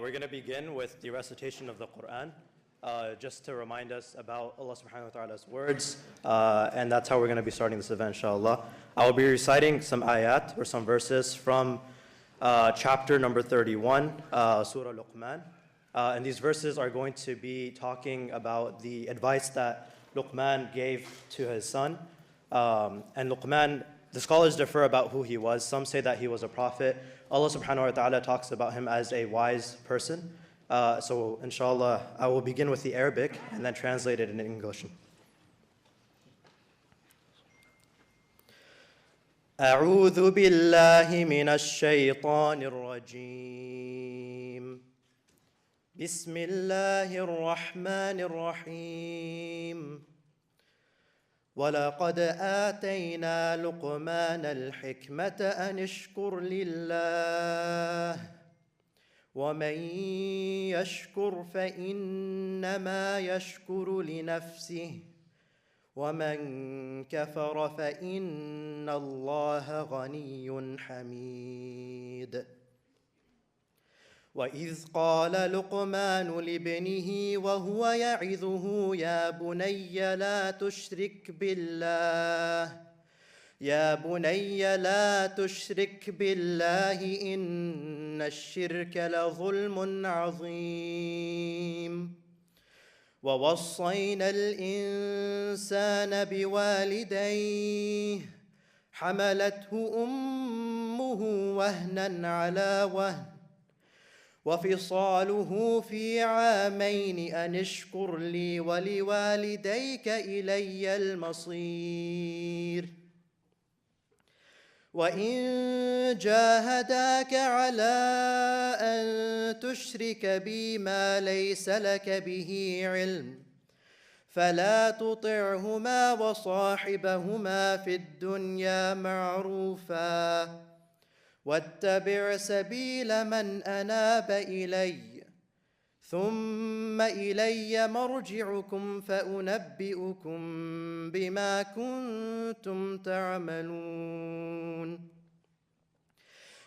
We're going to begin with the recitation of the Quran, just to remind us about Allah subhanahu wa ta'ala's words, and that's how we're going to be starting this event, inshallah. I will be reciting some ayat, or some verses from chapter number 31, Surah Luqman. And these verses are going to be talking about the advice that Luqman gave to his son. And Luqman, the scholars differ about who he was. Some say that he was a prophet. Allah subhanahu wa ta'ala talks about him as a wise person. So inshallah, I will begin with the Arabic and then translate it in English. أعوذ بالله من الشيطان الرجيم بسم الله الرحمن الرحيم ولقد آتينا لقمان الحكمة أن اشكر لله ومن يشكر فإنما يشكر لنفسه ومن كفر فإن الله غني حميد وإذ قال لقمان لابنه وهو يعظه يا بني لا تشرك بالله يا بني لا تشرك بالله إن الشرك لظلم عظيم ووصينا الإنسان بوالديه حملته أمه وهنا على وهن وفصاله في عامين أن اشكر لي ولوالديك إلي المصير وإن جاهداك على أن تشرك بي ما ليس لك به علم فلا تطعهما وصاحبهما في الدنيا معروفا واتبع سبيل من أناب إلي ثم إلي مرجعكم فأنبئكم بما كنتم تعملون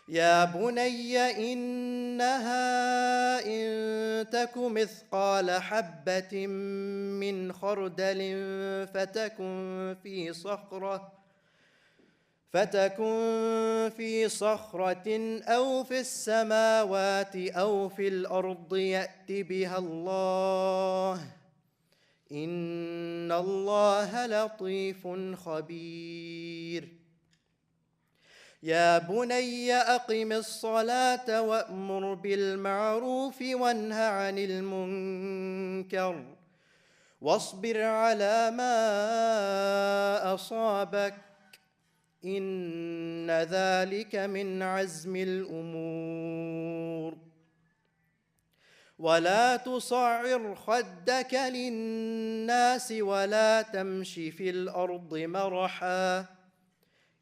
يا بني إنها إن تك مثقال حبة من خردل فتكن في صخرة أو في السماوات أو في الأرض يأت بها الله إن الله لطيف خبير يا بني أقم الصلاة وأمر بالمعروف وانه عن المنكر واصبر على ما أصابك إن ذلك من عزم الأمور ولا تصعر خدك للناس ولا تمش في الأرض مرحا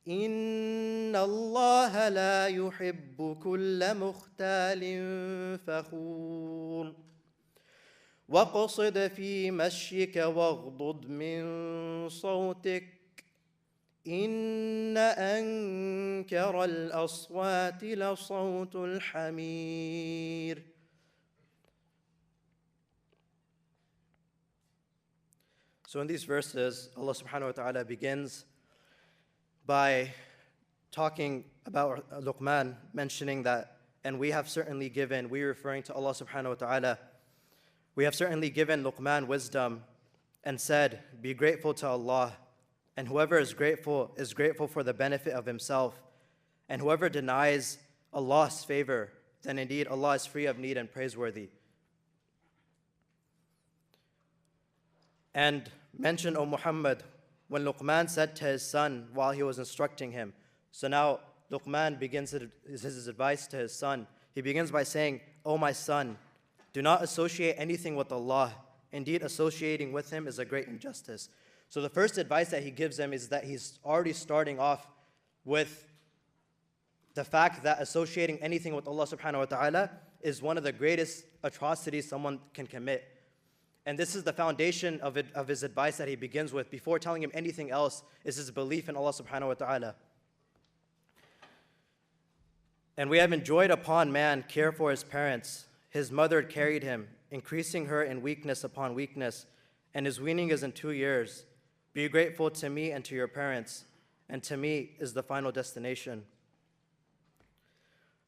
إن الله لا يحب كل مختال فخور واقصد في مشيك واغضض من صوتك إن أنكر الأصوات لصوت الحمير. So in these verses, Allah subhanahu wa ta'ala begins by talking about Luqman, mentioning that, and we have certainly given, we referring to Allah subhanahu wa ta'ala, we have certainly given Luqman wisdom and said, be grateful to Allah. And whoever is grateful for the benefit of himself. And whoever denies Allah's favor, then indeed Allah is free of need and praiseworthy. And mention, O Muhammad, when Luqman said to his son while he was instructing him. So now Luqman begins his advice to his son. He begins by saying, O my son, do not associate anything with Allah. Indeed, associating with him is a great injustice. So the first advice that he gives him is that he's already starting off with the fact that associating anything with Allah subhanahu wa ta'ala is one of the greatest atrocities someone can commit. And this is the foundation of his advice that he begins with. Before telling him anything else is his belief in Allah subhanahu wa ta'ala. And we have enjoined upon man care for his parents. his mother carried him, increasing her in weakness upon weakness, and his weaning is in 2 years. Be grateful to me and to your parents, and to me is the final destination.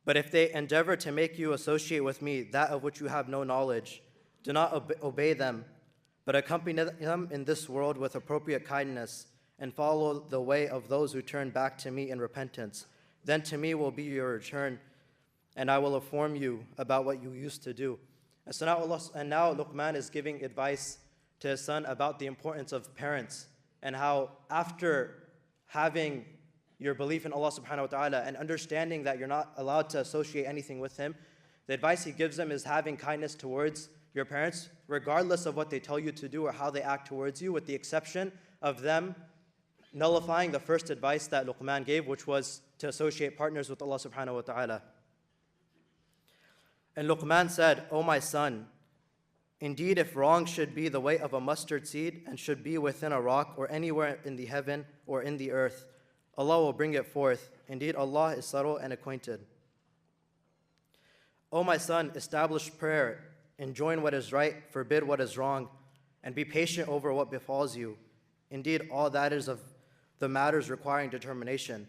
But if they endeavor to make you associate with me that of which you have no knowledge, do not obey them, but accompany them in this world with appropriate kindness, and follow the way of those who turn back to me in repentance. Then to me will be your return, and I will inform you about what you used to do. And now Luqman is giving advice to his son about the importance of parents, and how after having your belief in Allah subhanahu wa ta'ala and understanding that you're not allowed to associate anything with him, the advice he gives them is having kindness towards your parents, regardless of what they tell you to do or how they act towards you, with the exception of them nullifying the first advice that Luqman gave, which was to associate partners with Allah subhanahu wa ta'ala. And Luqman said, O my son, indeed if wrong should be the weight of a mustard seed and should be within a rock or anywhere in the heaven or in the earth, Allah will bring it forth. Indeed, Allah is subtle and acquainted. O my son, establish prayer, enjoin what is right, forbid what is wrong, and be patient over what befalls you. Indeed, all that is of the matters requiring determination.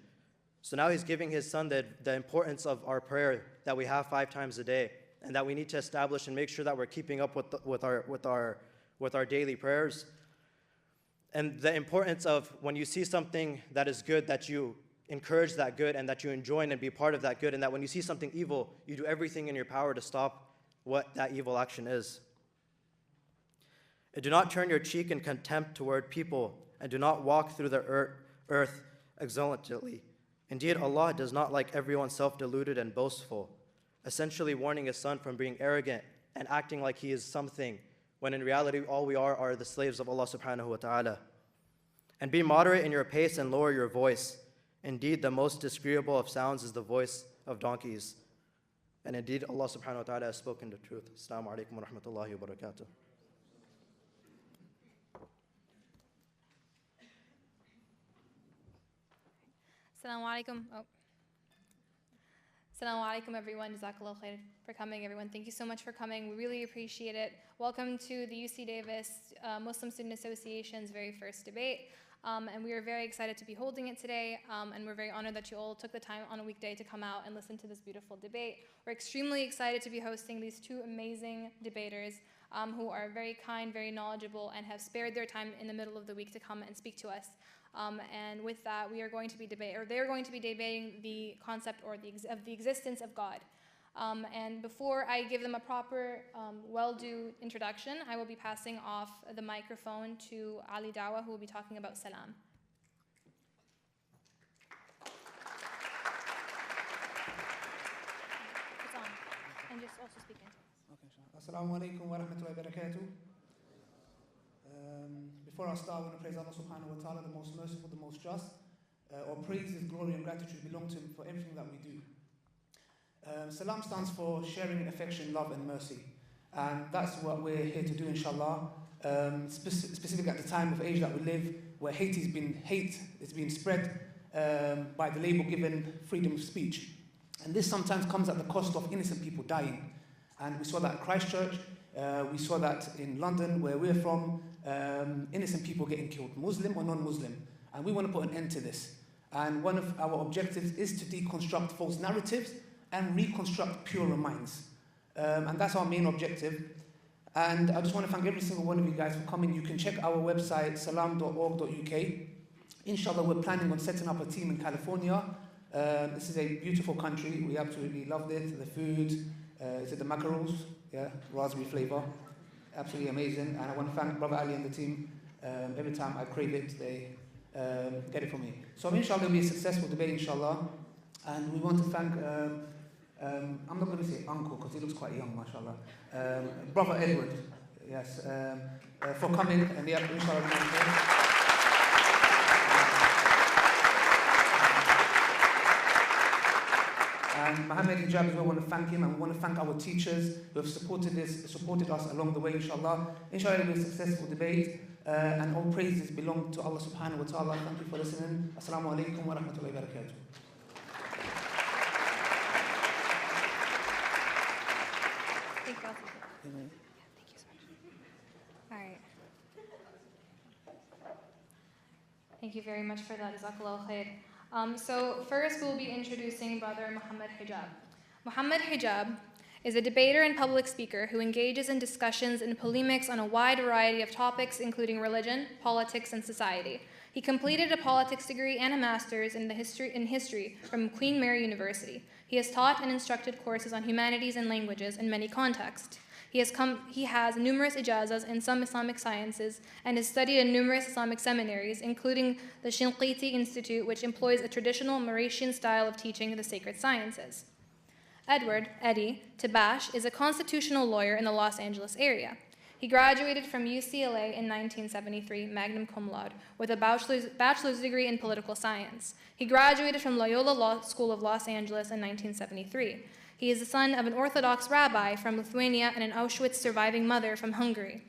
So now he's giving his son the importance of our prayer that we have 5 times a day, and that we need to establish and make sure that we're keeping up with our daily prayers. And the importance of when you see something that is good, that you encourage that good and that you enjoin and be part of that good, and that when you see something evil, you do everything in your power to stop what that evil action is. And do not turn your cheek in contempt toward people, and do not walk through the earth exultantly. Indeed, Allah does not like everyone self-deluded and boastful, essentially warning his son from being arrogant and acting like he is something, when in reality all we are the slaves of Allah subhanahu wa ta'ala. And be moderate in your pace and lower your voice. Indeed, the most disagreeable of sounds is the voice of donkeys. And indeed, Allah subhanahu wa ta'ala has spoken the truth. Assalamu alaikum wa rahmatullahi wa barakatuh. Assalamu alaikum. Assalamu alaikum, everyone. Jazakallah khair for coming, everyone. Thank you so much for coming. We really appreciate it. Welcome to the UC Davis Muslim Student Association's very first debate. And we are very excited to be holding it today. And we're very honored that you all took the time on a weekday to come out and listen to this beautiful debate. We're extremely excited to be hosting these 2 amazing debaters who are very kind, very knowledgeable, and have spared their time in the middle of the week to come and speak to us. And with that, they're going to be debating the concept of the existence of God. And before I give them a proper, well-due introduction, I will be passing off the microphone to Ali Dawa, who will be talking about salam. It's on. And just also speak into it. Okay, Assalamu alaikum wa rahmatullahi wa barakatuh. Before I start, I want to praise Allah subhanahu wa ta'ala, the most merciful, the most just. All praises, glory and gratitude belong to him for everything that we do. Salam stands for sharing affection, love and mercy. And that's what we're here to do, inshallah. Specific at the time of age that we live, where hate is being spread by the label given freedom of speech. And this sometimes comes at the cost of innocent people dying. And we saw that at Christchurch. We saw that in London, where we're from, innocent people getting killed, Muslim or non-Muslim. And we want to put an end to this. And one of our objectives is to deconstruct false narratives and reconstruct purer minds. And that's our main objective. And I just want to thank every single one of you guys for coming. You can check our website, salam.org.uk. Inshallah, we're planning on setting up a team in California. This is a beautiful country. We absolutely loved it. The food, is it the macaroons? Yeah, raspberry flavor. Absolutely amazing. And I want to thank Brother Ali and the team. Every time I crave it, they get it for me. So inshallah, it'll be a successful debate, inshallah. And we want to thank, I'm not going to say uncle, because he looks quite young, mashallah. Brother Edward, yes, for coming. And yeah, inshallah. And Muhammad Hijab as well, want to thank him, and we want to thank our teachers who have supported us along the way, inshallah. Inshallah, it will be a successful debate, and all praises belong to Allah subhanahu wa ta'ala. Thank you for listening. Assalamu alaikum wa rahmatullahi wa barakatuh. Thank you very much for that. Jazakallah khair. So first we'll be introducing Brother Muhammad Hijab. Muhammad Hijab is a debater and public speaker who engages in discussions and polemics on a wide variety of topics, including religion, politics, and society. He completed a politics degree and a master's in history from Queen Mary University. He has taught and instructed courses on humanities and languages in many contexts. He has numerous ijazas in some Islamic sciences and has studied in numerous Islamic seminaries, including the Shinqiti Institute, which employs a traditional Mauritian style of teaching the sacred sciences. Edward, Eddie, Tabash is a constitutional lawyer in the Los Angeles area. He graduated from UCLA in 1973, magna cum laude, with a bachelor's degree in political science. He graduated from Loyola Law School of Los Angeles in 1973. He is the son of an Orthodox rabbi from Lithuania and an Auschwitz surviving mother from Hungary.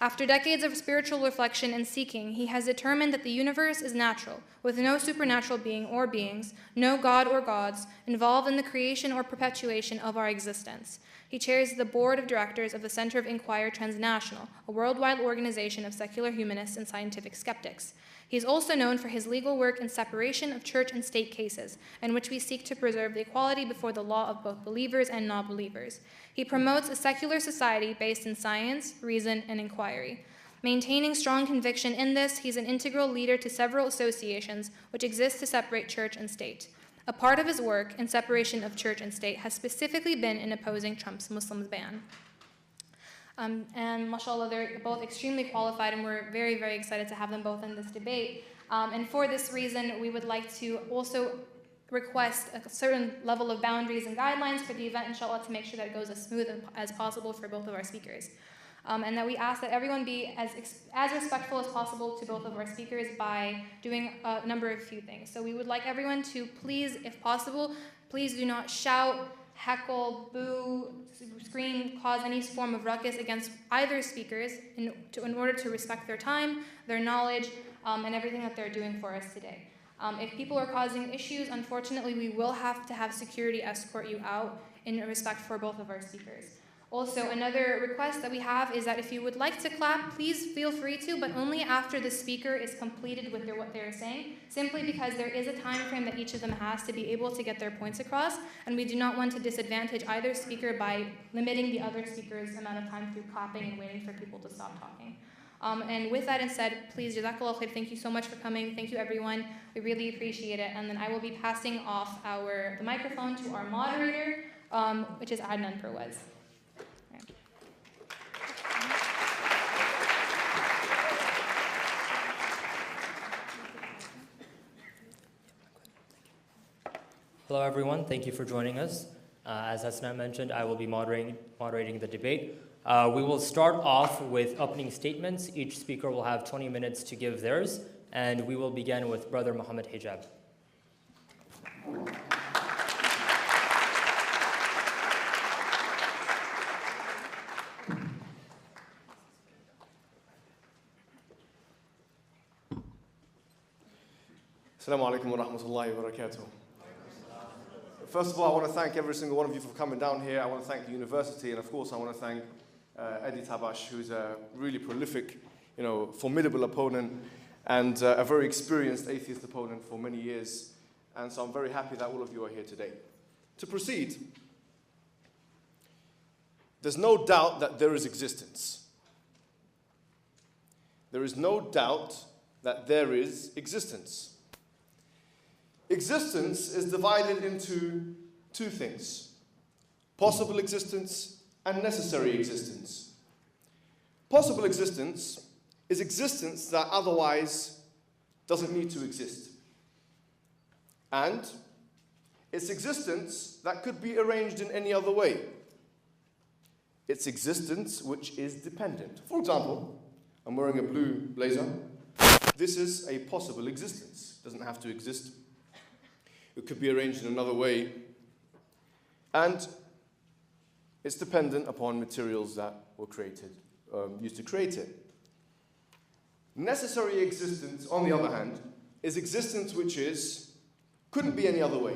After decades of spiritual reflection and seeking, he has determined that the universe is natural, with no supernatural being or beings, no god or gods, involved in the creation or perpetuation of our existence. He chairs the board of directors of the Center of Inquiry Transnational, a worldwide organization of secular humanists and scientific skeptics. He is also known for his legal work in separation of church and state cases, in which we seek to preserve the equality before the law of both believers and non-believers. He promotes a secular society based in science, reason, and inquiry. Maintaining strong conviction in this, he's an integral leader to several associations which exist to separate church and state. A part of his work in separation of church and state has specifically been in opposing Trump's Muslims ban. And mashallah, they're both extremely qualified, and we're very, very excited to have them both in this debate. And for this reason, we would like to also request a certain level of boundaries and guidelines for the event, inshallah, to make sure that it goes as smooth as possible for both of our speakers. And that we ask that everyone be as respectful as possible to both of our speakers by doing a number of few things. So we would like everyone to please, if possible, please do not shout, heckle, boo, scream, cause any form of ruckus against either speakers in order to respect their time, their knowledge, and everything that they're doing for us today. If people are causing issues, unfortunately, we will have to have security escort you out in respect for both of our speakers. Also, another request that we have is that if you would like to clap, please feel free to, but only after the speaker is completed with what they're saying, simply because there is a time frame that each of them has to be able to get their points across, and we do not want to disadvantage either speaker by limiting the other speaker's amount of time through clapping and waiting for people to stop talking. And with that said, please, jazakallah khair, thank you so much for coming. Thank you, everyone. We really appreciate it. And then I will be passing off the microphone to our moderator, which is Adnan Perwez. Hello, everyone. Thank you for joining us. As Hasna mentioned, I will be moderating the debate. We will start off with opening statements. Each speaker will have 20 minutes to give theirs, and we will begin with Brother Muhammad Hijab. Assalamu alaikum wa rahmatullahi wa barakatuh. First of all, I want to thank every single one of you for coming down here. I want to thank the university, and of course, I want to thank Eddie Tabash, who's a really prolific, formidable opponent, and a very experienced atheist opponent for many years. And so I'm very happy that all of you are here today. To proceed, there's no doubt that there is existence. There is no doubt that there is existence. Existence is divided into two things: possible existence and necessary existence. Possible existence is existence that otherwise doesn't need to exist. And it's existence that could be arranged in any other way. It's existence which is dependent. For example, I'm wearing a blue blazer. This is a possible existence. It doesn't have to exist. It could be arranged in another way. And it's dependent upon materials that were created, used to create it. Necessary existence, on the other hand, is existence which couldn't be any other way.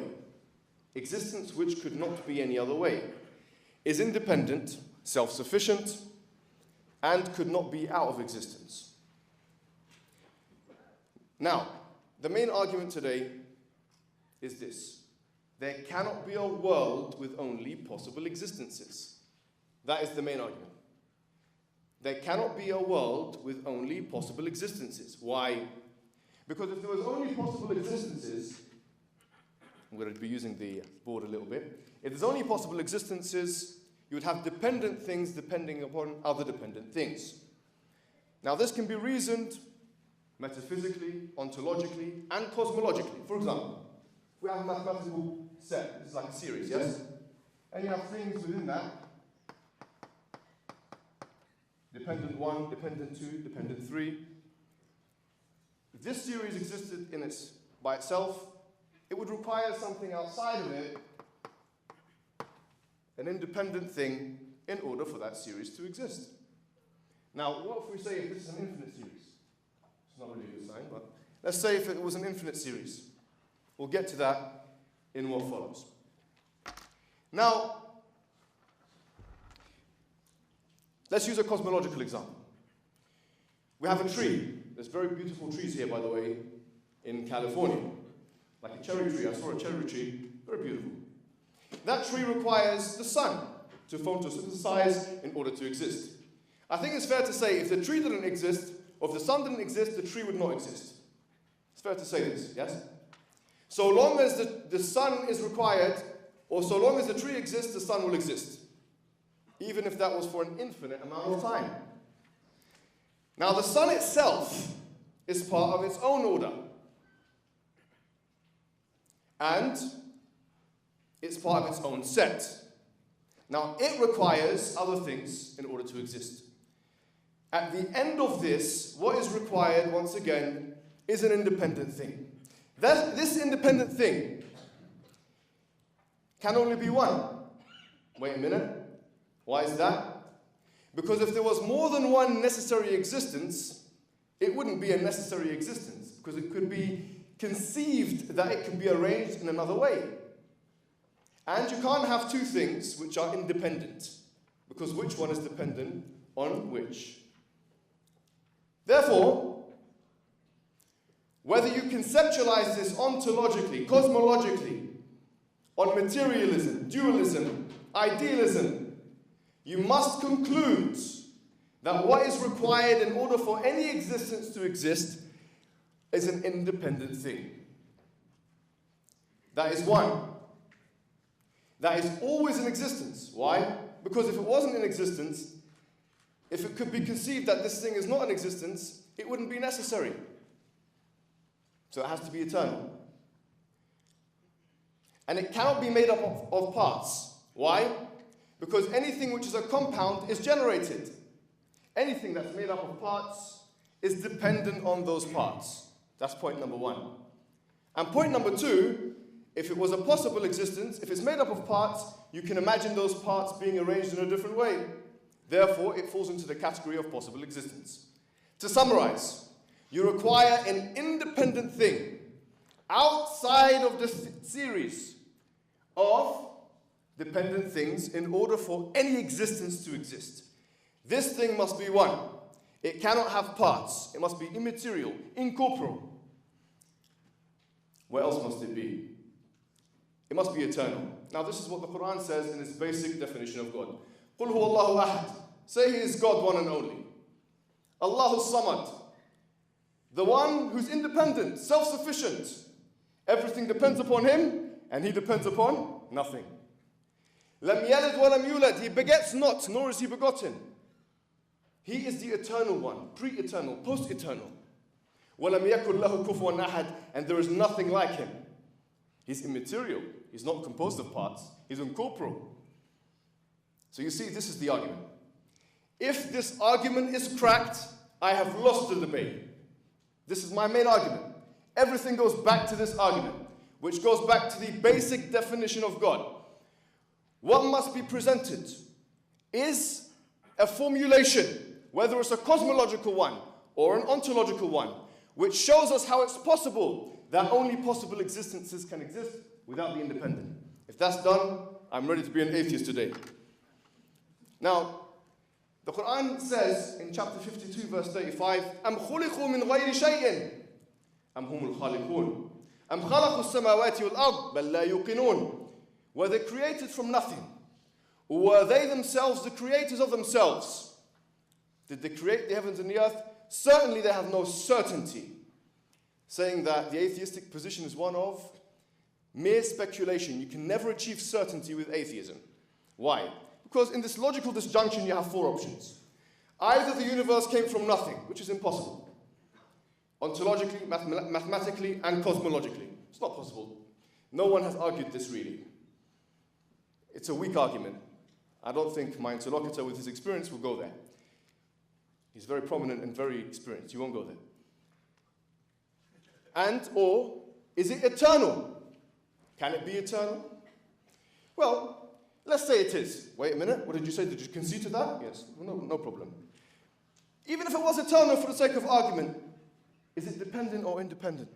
Existence which could not be any other way is independent, self-sufficient, and could not be out of existence. Now, the main argument today is this. There cannot be a world with only possible existences. That is the main argument. There cannot be a world with only possible existences. Why? Because if there was only possible existences, I'm going to be using the board a little bit. If there's only possible existences, you would have dependent things depending upon other dependent things. Now this can be reasoned metaphysically, ontologically, and cosmologically. For example, if we have a mathematical set, it's like a series, yes? And you have things within that. Dependent 1, dependent 2, dependent 3. If this series existed by itself, it would require something outside of it, an independent thing, in order for that series to exist. Now, what if we say if this is an infinite series? It's not really a good sign, but let's say if it was an infinite series. We'll get to that in what follows. Now, let's use a cosmological example. We have a tree. There's very beautiful trees here, by the way, in California. Like a cherry tree. I saw a cherry tree. Very beautiful. That tree requires the sun to photosynthesize in order to exist. I think it's fair to say if the tree didn't exist, or if the sun didn't exist, the tree would not exist. It's fair to say this, yes? So long as the sun is required, or so long as the tree exists, the sun will exist. Even if that was for an infinite amount of time. Now the sun itself is part of its own order. And it's part of its own set. Now it requires other things in order to exist. At the end of this, what is required, once again, is an independent thing. This independent thing can only be one. Wait a minute. Why is that? Because if there was more than one necessary existence, it wouldn't be a necessary existence, because it could be conceived that it can be arranged in another way. And you can't have two things which are independent, because which one is dependent on which? Therefore, whether you conceptualize this ontologically, cosmologically, on materialism, dualism, idealism, you must conclude that what is required in order for any existence to exist is an independent thing. That is one. That is always in existence. Why? Because if it wasn't in existence, if it could be conceived that this thing is not in existence, it wouldn't be necessary. So it has to be eternal. And it cannot be made up of parts. Why? Because anything which is a compound is generated. Anything that's made up of parts is dependent on those parts. That's point number one. And point number two, if it was a possible existence, if it's made up of parts, you can imagine those parts being arranged in a different way. Therefore, it falls into the category of possible existence. To summarize, you require an independent thing outside of the series of dependent things in order for any existence to exist. This thing must be one. It cannot have parts. It must be immaterial, incorporeal. What else must it be? It must be eternal. Now this is what the Quran says in its basic definition of God. قُلْ هُوَ اللَّهُ أَحَدٌ. Say He is God, one and only. Allahu Samad. The one who's independent, self-sufficient. Everything depends upon Him, and He depends upon nothing. لَمْ يَلِدْ وَلَمْ يُولَدْ. He begets not, nor is He begotten. He is the eternal one, pre-eternal, post-eternal. وَلَمْ يَكُنْ لَهُ كُفُوًا أَحَدٌ. And there is nothing like Him. He's immaterial. He's not composed of parts. He's incorporeal. So you see, this is the argument. If this argument is cracked, I have lost the debate. This is my main argument. Everything goes back to this argument, which goes back to the basic definition of God. What must be presented is a formulation, whether it's a cosmological one or an ontological one, which shows us how it's possible that only possible existences can exist without the independent. If that's done, I'm ready to be an atheist today. Now, the Quran says in chapter 52, verse 35, أَمْ خُلِقُوا مِنْ غَيْرِ شَيْءٍ. أم هم الخالقون أم خلقوا السماوات والأرض بل لا يوقنون. Were they created from nothing? Or were they themselves the creators of themselves? Did they create the heavens and the earth? Certainly they have no certainty, saying that the atheistic position is one of mere speculation. You can never achieve certainty with atheism. Why? Because in this logical disjunction you have four options. Either the universe came from nothing, which is impossible, ontologically, mathematically, and cosmologically. It's not possible. No one has argued this really. It's a weak argument. I don't think my interlocutor with his experience will go there. He's very prominent and very experienced. He won't go there. And, or, is it eternal? Can it be eternal? Well, let's say it is. Wait a minute, what did you say? Did you concede to that? Yes, no problem. Even if it was eternal for the sake of argument, is it dependent or independent?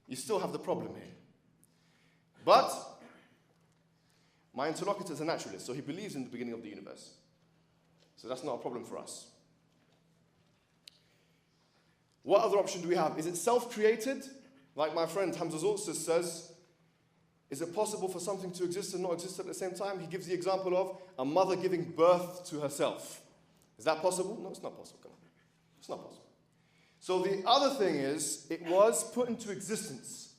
You still have the problem here. But my interlocutor is a naturalist, so he believes in the beginning of the universe. So that's not a problem for us. What other option do we have? Is it self-created? Like my friend Hamza Zulsus says, is it possible for something to exist and not exist at the same time? He gives the example of a mother giving birth to herself. Is that possible? No, it's not possible. Come on. It's not possible. So the other thing is, it was put into existence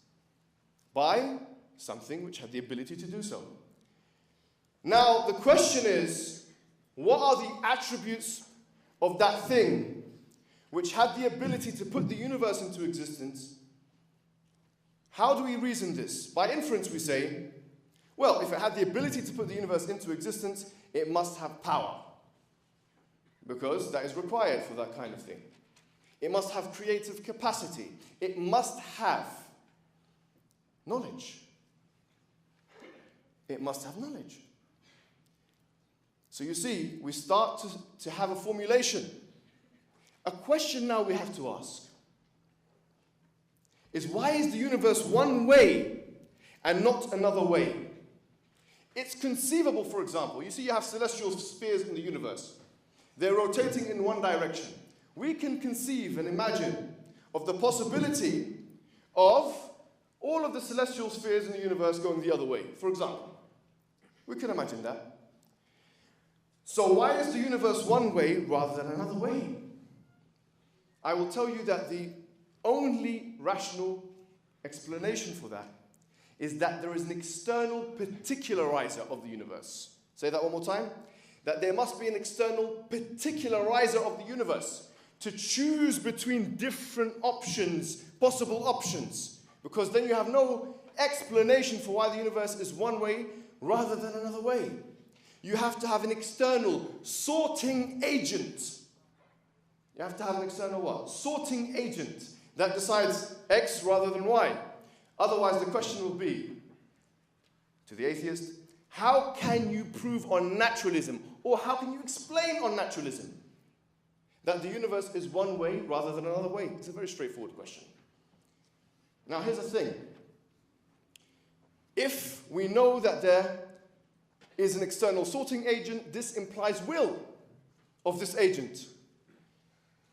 by something which had the ability to do so. Now, the question is, what are the attributes of that thing which had the ability to put the universe into existence? How do we reason this? By inference, we say, well, if it had the ability to put the universe into existence, it must have power, because that is required for that kind of thing. It must have creative capacity. It must have knowledge. It must have knowledge. So you see, we start to have a formulation. A question now we have to ask is, why is the universe one way and not another way? It's conceivable, for example, you see you have celestial spheres in the universe. They're rotating in one direction. We can conceive and imagine of the possibility of all of the celestial spheres in the universe going the other way, for example. We can imagine that. So why is the universe one way rather than another way? I will tell you that the only rational explanation for that is that there is an external particularizer of the universe. Say that one more time. That there must be an external particularizer of the universe to choose between different options, possible options. Because then you have no explanation for why the universe is one way rather than another way. You have to have an external sorting agent. You have to have an external what? Sorting agent that decides X rather than Y. Otherwise, the question will be, to the atheist, how can you prove on naturalism, or how can you explain on naturalism that the universe is one way rather than another way? It's a very straightforward question. Now, here's the thing. If we know that there is an external sorting agent, this implies will of this agent.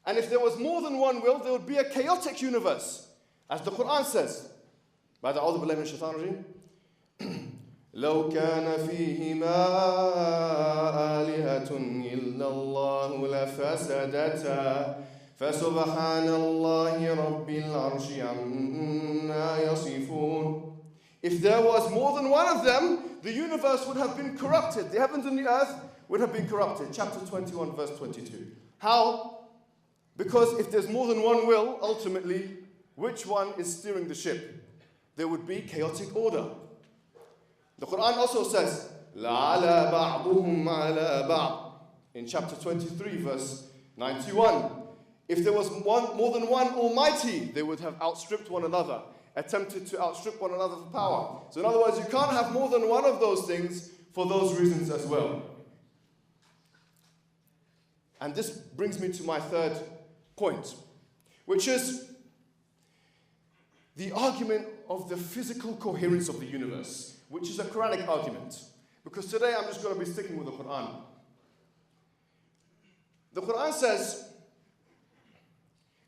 And if there was more than one will, there would be a chaotic universe. As the Quran says, بعد أعوذ بالله من الشيطان الرجيم لو كان فيهما آلهة إلا الله لفسدتا فسبحان الله رب العرش عما يصفون. If there was more than one of them, the universe would have been corrupted. The heavens and the earth would have been corrupted. Chapter 21, verse 22. How? Because if there's more than one will, ultimately, which one is steering the ship? There would be chaotic order. The Quran also says, لَعَلَى بَعْضُهُمْ عَلَى بَعْضٍ in chapter 23, verse 91. If there was more than one Almighty, they would have outstripped one another, attempted to outstrip one another for power. So in other words, you can't have more than one of those things for those reasons as well. And this brings me to my third point, which is the argument of the physical coherence of the universe, which is a Quranic argument. Because today I'm just going to be sticking with the Quran. The Quran says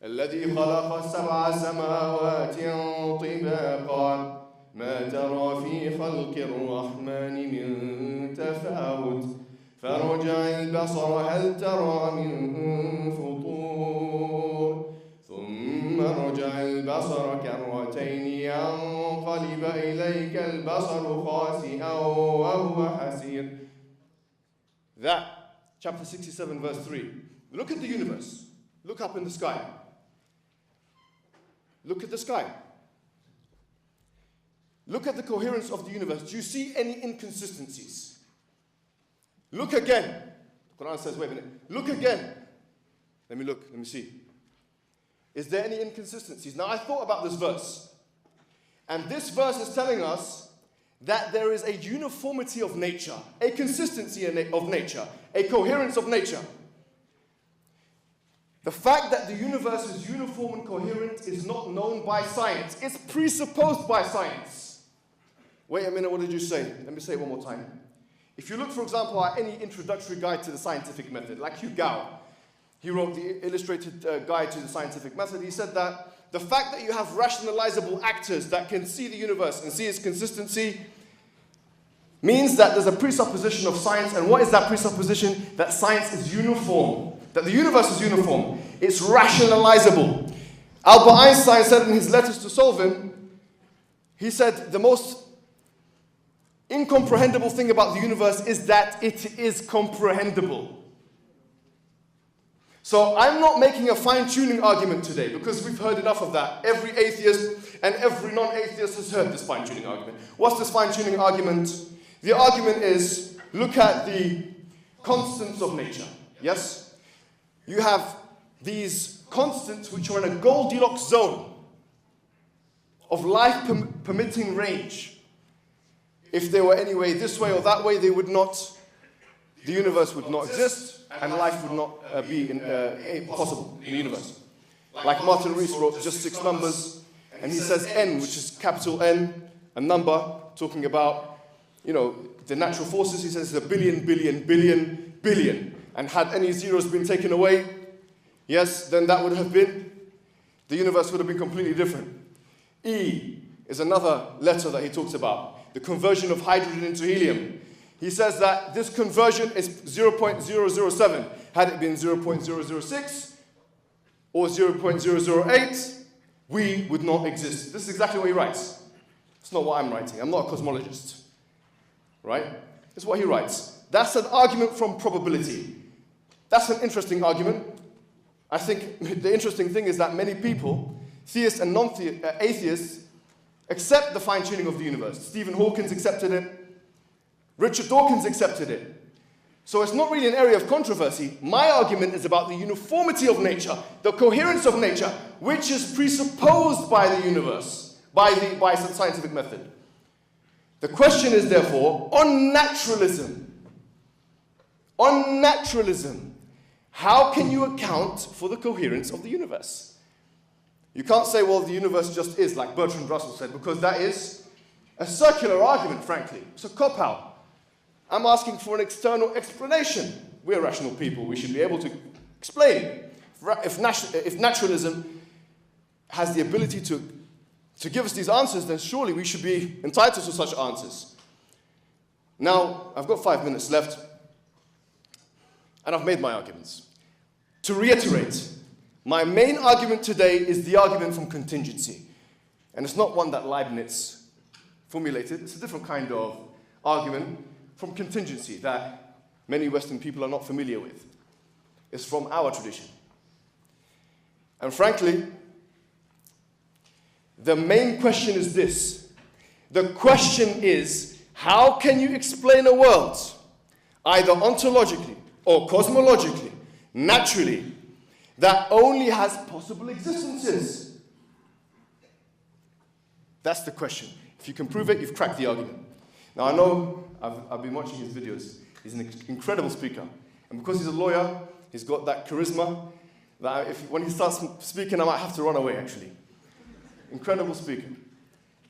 الذي خلق 7 سماوات طباقا ما ترى في خلق الرحمن من تفاوت فارجع البصر هل ترى من فطور ثم ارجع البصر كرتين ينقلب إليك البصر خاسئا وهو حسير. That, chapter 67, verse 3. Look at the universe. Look up in the sky. Look at the sky. Look at the coherence of the universe. Do you see any inconsistencies? Look again. The Quran says, wait a minute. Look again. Let me look. Let me see. Is there any inconsistencies? Now, I thought about this verse. And this verse is telling us that there is a uniformity of nature, a consistency of nature, a coherence of nature. The fact that the universe is uniform and coherent is not known by science. It's presupposed by science. Wait a minute, what did you say? Let me say it one more time. If you look, for example, at any introductory guide to the scientific method, like Hugh Gao, he wrote the illustrated guide to the scientific method. He said that the fact that you have rationalizable actors that can see the universe and see its consistency means that there's a presupposition of science. And what is that presupposition? That science is uniform. That the universe is uniform. It's rationalizable. Albert Einstein said in his letters to Solvin, he said the most incomprehensible thing about the universe is that it is comprehensible. So I'm not making a fine-tuning argument today because we've heard enough of that. Every atheist and every non-atheist has heard this fine-tuning argument. What's this fine-tuning argument? The argument is, look at the constants of nature. Yes? You have these constants which are in a Goldilocks zone of life-permitting range. If they were any way this way or that way, they would not, the universe would not exist, and life would not be possible in the universe. Like Martin Rees wrote just 6 numbers, and he says n, which is capital N, a number, talking about, you know, the natural forces. He says it's a billion, billion, billion, billion. And had any zeros been taken away, yes, then that would have been, the universe would have been completely different. E is another letter that he talks about, the conversion of hydrogen into helium. He says that this conversion is 0.007. Had it been 0.006 or 0.008, we would not exist. This is exactly what he writes. It's not what I'm writing. I'm not a cosmologist. Right? It's what he writes. That's an argument from probability. That's an interesting argument. I think the interesting thing is that many people, theists and non-atheists, accept the fine-tuning of the universe. Stephen Hawking accepted it. Richard Dawkins accepted it. So it's not really an area of controversy. My argument is about the uniformity of nature, the coherence of nature, which is presupposed by the universe, by the scientific method. The question is, therefore, on naturalism, how can you account for the coherence of the universe? You can't say, well, the universe just is, like Bertrand Russell said, because that is a circular argument, frankly. It's a cop-out. I'm asking for an external explanation. We're rational people. We should be able to explain. If naturalism has the ability to give us these answers, then surely we should be entitled to such answers. Now, I've got 5 minutes left, and I've made my arguments. To reiterate, my main argument today is the argument from contingency. And it's not one that Leibniz formulated. It's a different kind of argument from contingency that many Western people are not familiar with. It's from our tradition. And frankly, the main question is this. The question is, how can you explain a world, either ontologically or cosmologically, naturally, that only has possible existences? That's the question. If you can prove it, you've cracked the argument. Now, I know I've been watching his videos. He's an incredible speaker. And because he's a lawyer, he's got that charisma that when he starts speaking, I might have to run away, actually. Incredible speaker.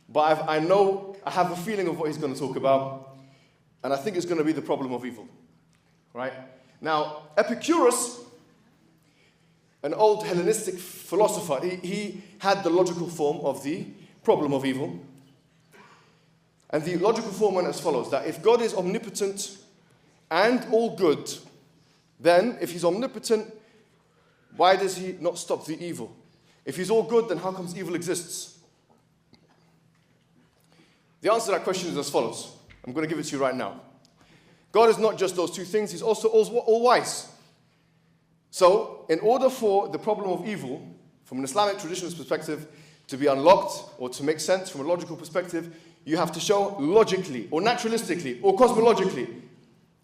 But I know, I have a feeling of what he's going to talk about, and I think it's going to be the problem of evil. Right? Now, Epicurus an old Hellenistic philosopher. He had the logical form of the problem of evil. And the logical form went as follows, that if God is omnipotent and all good, then if he's omnipotent, why does he not stop the evil? If he's all good, then how comes evil exists? The answer to that question is as follows. I'm going to give it to you right now. God is not just those two things, he's also all-wise. So, in order for the problem of evil, from an Islamic traditionalist perspective, to be unlocked or to make sense from a logical perspective, you have to show logically, or naturalistically, or cosmologically,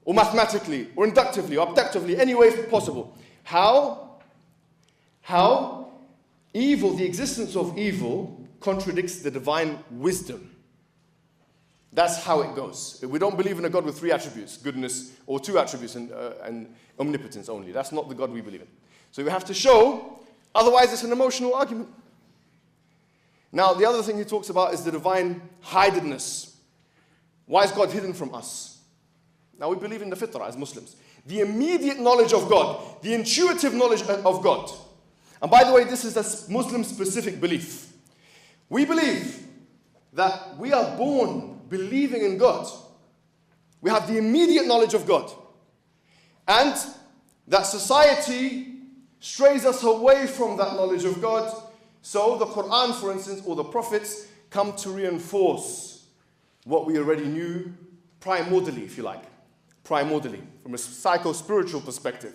or mathematically, or inductively, or abductively, any way possible. How evil, the existence of evil, contradicts the divine wisdom. That's how it goes. We don't believe in a God with three attributes, goodness, or two attributes, and omnipotence only. That's not the God we believe in. So we have to show, otherwise it's an emotional argument. Now, the other thing he talks about is the divine hidedness. Why is God hidden from us? Now, we believe in the fitrah as Muslims. The immediate knowledge of God, the intuitive knowledge of God. And by the way, this is a Muslim-specific belief. We believe that we are born believing in God. We have the immediate knowledge of God. And that society strays us away from that knowledge of God. So the Quran, for instance, or the prophets come to reinforce what we already knew primordially, if you like. Primordially, from a psycho-spiritual perspective.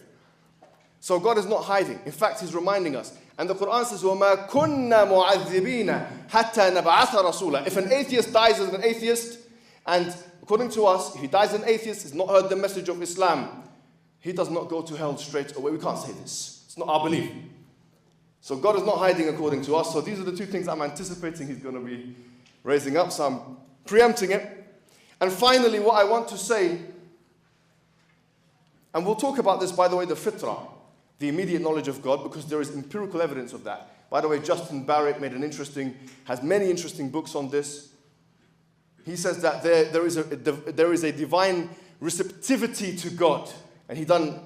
So God is not hiding. In fact, he's reminding us. And the Quran says, وَمَا كُنَّا مُعَذِّبِينَ حَتَّى نَبْعَثَ رَسُولًا. If an atheist dies as an atheist, and according to us, if he dies as an atheist, he's not heard the message of Islam, he does not go to hell straight away. We can't say this. It's not our belief. So God is not hiding according to us. So these are the two things I'm anticipating he's going to be raising up. So I'm preempting it. And finally, what I want to say, and we'll talk about this, by the way, the fitrah, the immediate knowledge of God, because there is empirical evidence of that. By the way, Justin Barrett has many interesting books on this. He says that there is a divine receptivity to God. And he done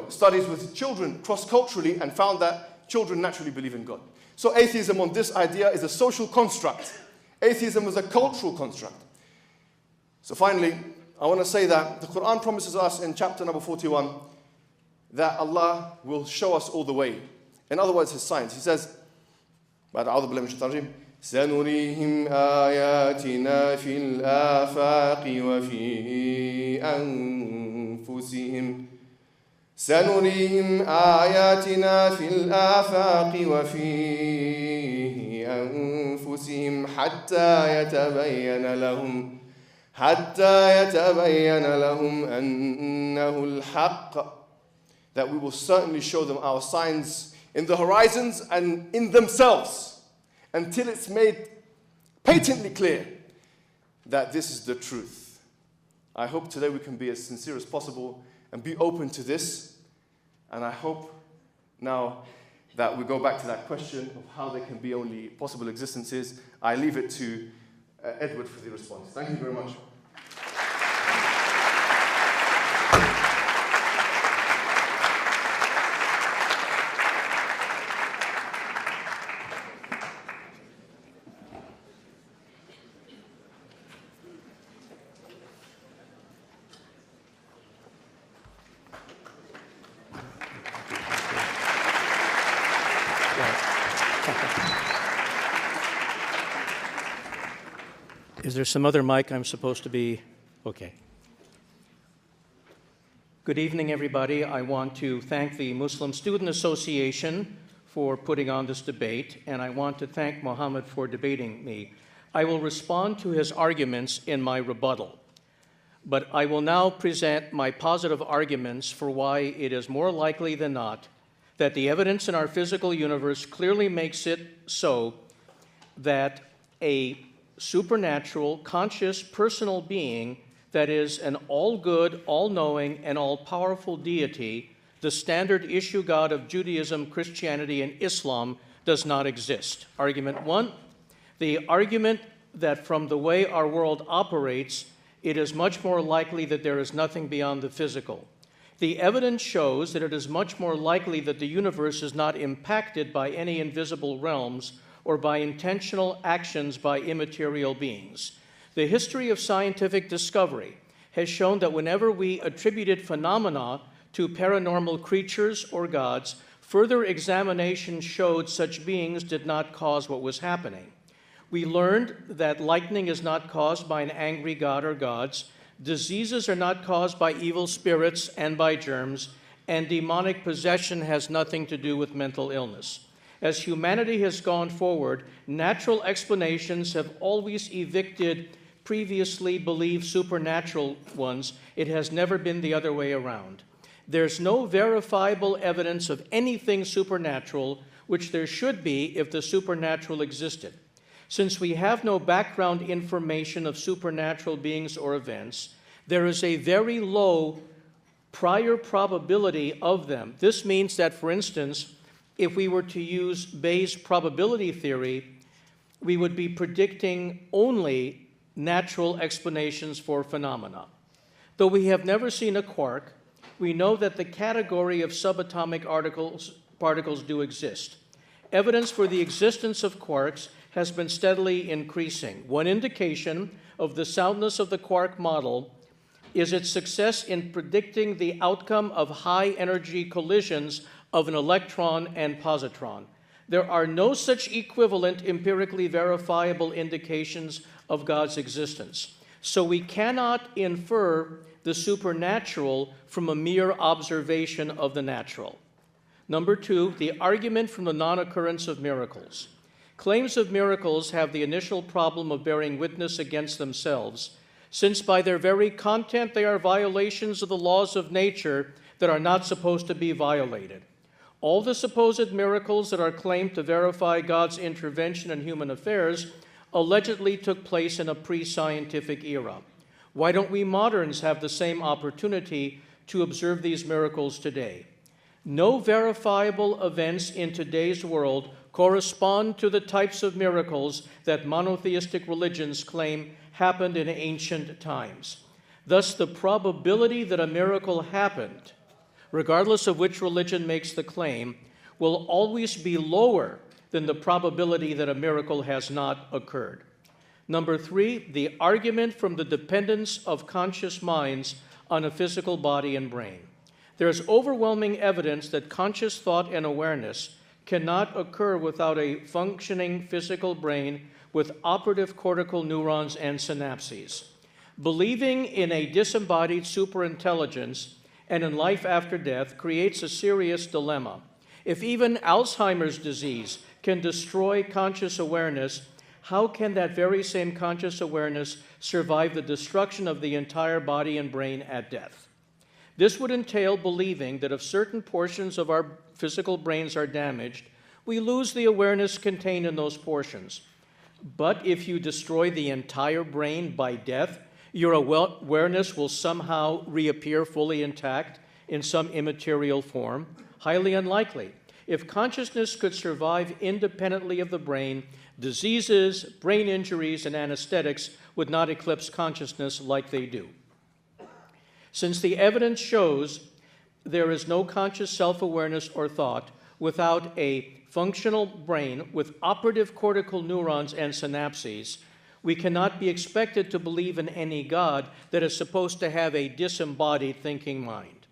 studies with children cross-culturally and found that children naturally believe in God. So atheism on this idea is a social construct. Atheism is a cultural construct. So finally, I want to say that the Quran promises us in chapter number 41 that Allah will show us all the way. In other words, his signs. He says, سنريهم آياتنا في الآفاق وفي أنفسهم سنريهم آياتنا في الآفاق وفي أنفسهم حتى يتبين لهم أنه الحق. That we will certainly show them our signs in the horizons and in themselves until it's made patently clear that this is the truth. I hope today we can be as sincere as possible and be open to this. And I hope now that we go back to that question of how there can be only possible existences. I leave it to Edward for the response. Thank you very much. Is there some other mic I'm supposed to be? Okay. Good evening, everybody. I want to thank the Muslim Student Association for putting on this debate, and I want to thank Mohammed for debating me. I will respond to his arguments in my rebuttal, but I will now present my positive arguments for why it is more likely than not that the evidence in our physical universe clearly makes it so that a supernatural, conscious, personal being that is an all-good, all-knowing, and all-powerful deity, the standard issue God of Judaism, Christianity, and Islam, does not exist. Argument one, the argument that from the way our world operates, it is much more likely that there is nothing beyond the physical. The evidence shows that it is much more likely that the universe is not impacted by any invisible realms or by intentional actions by immaterial beings. The history of scientific discovery has shown that whenever we attributed phenomena to paranormal creatures or gods, further examination showed such beings did not cause what was happening. We learned that lightning is not caused by an angry god or gods, diseases are not caused by evil spirits and by germs, and demonic possession has nothing to do with mental illness. As humanity has gone forward, natural explanations have always evicted previously believed supernatural ones. It has never been the other way around. There's no verifiable evidence of anything supernatural, which there should be if the supernatural existed. Since we have no background information of supernatural beings or events, there is a very low prior probability of them. This means that, for instance, if we were to use Bayes' probability theory, we would be predicting only natural explanations for phenomena. Though we have never seen a quark, we know that the category of subatomic particles do exist. Evidence for the existence of quarks has been steadily increasing. One indication of the soundness of the quark model is its success in predicting the outcome of high-energy collisions of an electron and positron. There are no such equivalent empirically verifiable indications of God's existence. So we cannot infer the supernatural from a mere observation of the natural. Number two, the argument from the non-occurrence of miracles. Claims of miracles have the initial problem of bearing witness against themselves, since by their very content they are violations of the laws of nature that are not supposed to be violated. All the supposed miracles that are claimed to verify God's intervention in human affairs allegedly took place in a pre-scientific era. Why don't we moderns have the same opportunity to observe these miracles today? No verifiable events in today's world correspond to the types of miracles that monotheistic religions claim happened in ancient times. Thus, the probability that a miracle happened, regardless of which religion makes the claim, will always be lower than the probability that a miracle has not occurred. Number three, the argument from the dependence of conscious minds on a physical body and brain. There is overwhelming evidence that conscious thought and awareness cannot occur without a functioning physical brain with operative cortical neurons and synapses. Believing in a disembodied superintelligence and in life after death creates a serious dilemma. If even Alzheimer's disease can destroy conscious awareness, how can that very same conscious awareness survive the destruction of the entire body and brain at death? This would entail believing that if certain portions of our physical brains are damaged, we lose the awareness contained in those portions. But if you destroy the entire brain by death, your awareness will somehow reappear fully intact in some immaterial form. Highly unlikely. If consciousness could survive independently of the brain, diseases, brain injuries, and anesthetics would not eclipse consciousness like they do. Since the evidence shows there is no conscious self-awareness or thought without a functional brain with operative cortical neurons and synapses, we cannot be expected to believe in any God that is supposed to have a disembodied thinking mind.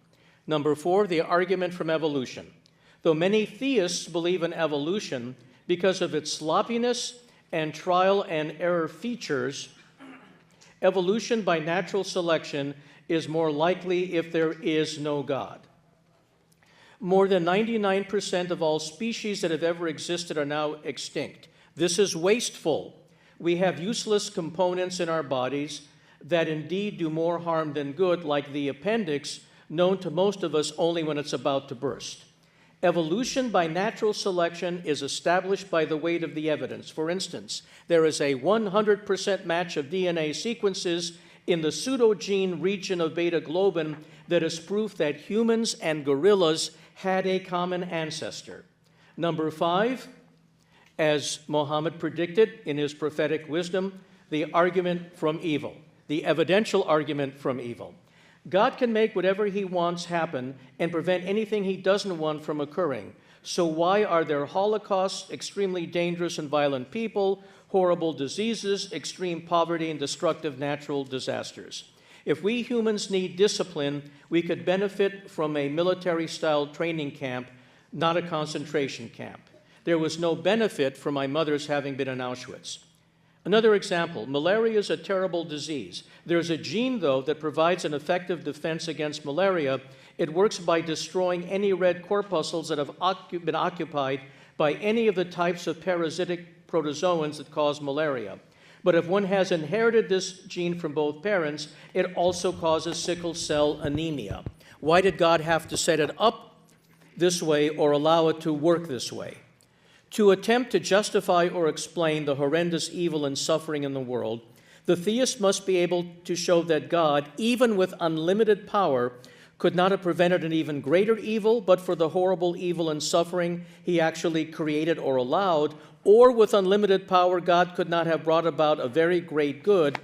Number four, the argument from evolution. Though many theists believe in evolution because of its sloppiness and trial and error features, evolution by natural selection is more likely if there is no God. More than 99% of all species that have ever existed are now extinct. This is wasteful. We have useless components in our bodies that indeed do more harm than good, like the appendix, known to most of us only when it's about to burst. Evolution by natural selection is established by the weight of the evidence. For instance, there is a 100% match of DNA sequences in the pseudogene region of beta globin that is proof that humans and gorillas had a common ancestor. Number five, as Muhammad predicted in his prophetic wisdom, the argument from evil, the evidential argument from evil. God can make whatever he wants happen and prevent anything he doesn't want from occurring. So why are there holocausts, extremely dangerous and violent people, horrible diseases, extreme poverty, and destructive natural disasters? If we humans need discipline, we could benefit from a military-style training camp, not a concentration camp. There was no benefit for my mother's having been in Auschwitz. Another example, malaria is a terrible disease. There's a gene, though, that provides an effective defense against malaria. It works by destroying any red corpuscles that have been occupied by any of the types of parasitic protozoans that cause malaria. But if one has inherited this gene from both parents, it also causes sickle cell anemia. Why did God have to set it up this way or allow it to work this way? To attempt to justify or explain the horrendous evil and suffering in the world, the theist must be able to show that God, even with unlimited power, could not have prevented an even greater evil, but for the horrible evil and suffering he actually created or allowed, or with unlimited power, God could not have brought about a very great good,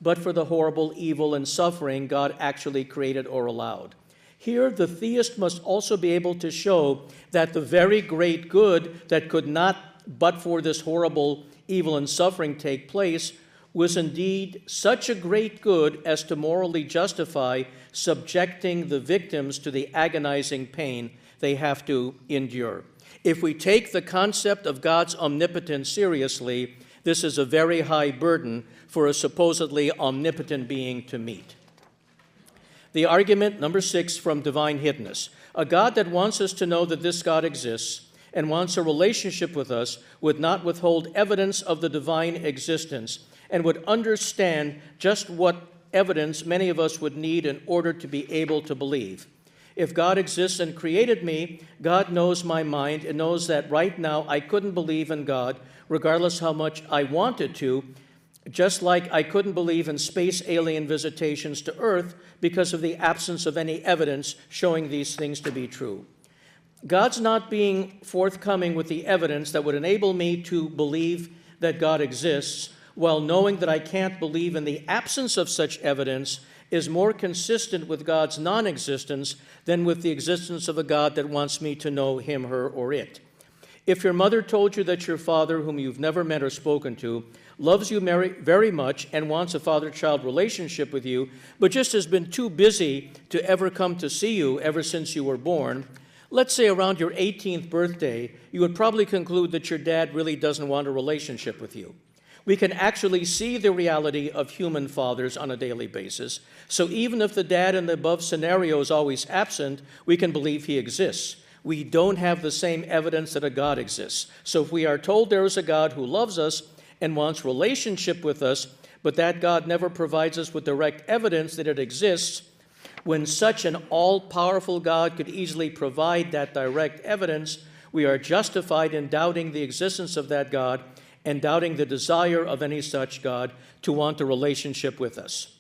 but for the horrible evil and suffering God actually created or allowed. Here, the theist must also be able to show that the very great good that could not, but for this horrible evil and suffering, take place, was indeed such a great good as to morally justify subjecting the victims to the agonizing pain they have to endure. If we take the concept of God's omnipotence seriously, this is a very high burden for a supposedly omnipotent being to meet. The argument, number 6, from divine hiddenness. A God that wants us to know that this God exists and wants a relationship with us would not withhold evidence of the divine existence and would understand just what evidence many of us would need in order to be able to believe. If God exists and created me, God knows my mind and knows that right now I couldn't believe in God, regardless how much I wanted to, just like I couldn't believe in space alien visitations to Earth because of the absence of any evidence showing these things to be true. God's not being forthcoming with the evidence that would enable me to believe that God exists, while knowing that I can't believe in the absence of such evidence is more consistent with God's non-existence than with the existence of a God that wants me to know him, her, or it. If your mother told you that your father, whom you've never met or spoken to, loves you very much and wants a father-child relationship with you, but just has been too busy to ever come to see you ever since you were born, let's say around your 18th birthday, you would probably conclude that your dad really doesn't want a relationship with you. We can actually see the reality of human fathers on a daily basis, so even if the dad in the above scenario is always absent, we can believe he exists. We don't have the same evidence that a God exists. So if we are told there is a God who loves us and wants relationship with us, but that God never provides us with direct evidence that it exists, when such an all-powerful God could easily provide that direct evidence, we are justified in doubting the existence of that God and doubting the desire of any such God to want a relationship with us.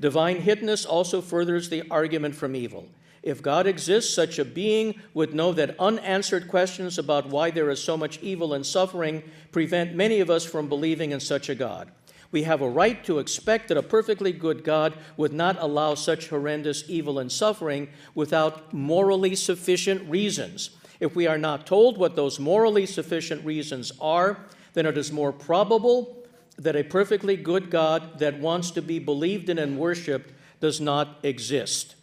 Divine hiddenness also furthers the argument from evil. If God exists, such a being would know that unanswered questions about why there is so much evil and suffering prevent many of us from believing in such a God. We have a right to expect that a perfectly good God would not allow such horrendous evil and suffering without morally sufficient reasons. If we are not told what those morally sufficient reasons are, then it is more probable that a perfectly good God that wants to be believed in and worshiped does not exist.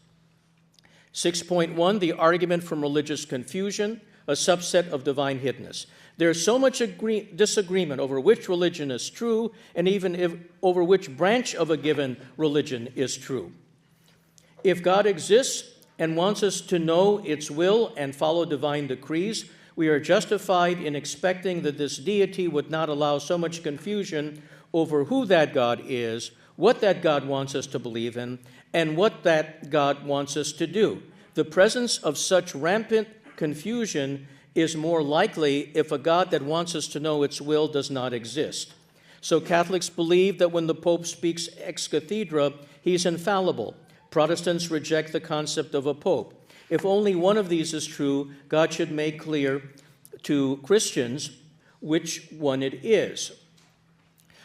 6.1, the argument from religious confusion, a subset of divine hiddenness. There is so much disagreement over which religion is true, and even over which branch of a given religion is true. If God exists and wants us to know its will and follow divine decrees, we are justified in expecting that this deity would not allow so much confusion over who that God is, what that God wants us to believe in, and what that God wants us to do. The presence of such rampant confusion is more likely if a God that wants us to know its will does not exist. So Catholics believe that when the Pope speaks ex cathedra, he's infallible. Protestants reject the concept of a Pope. If only one of these is true, God should make clear to Christians which one it is.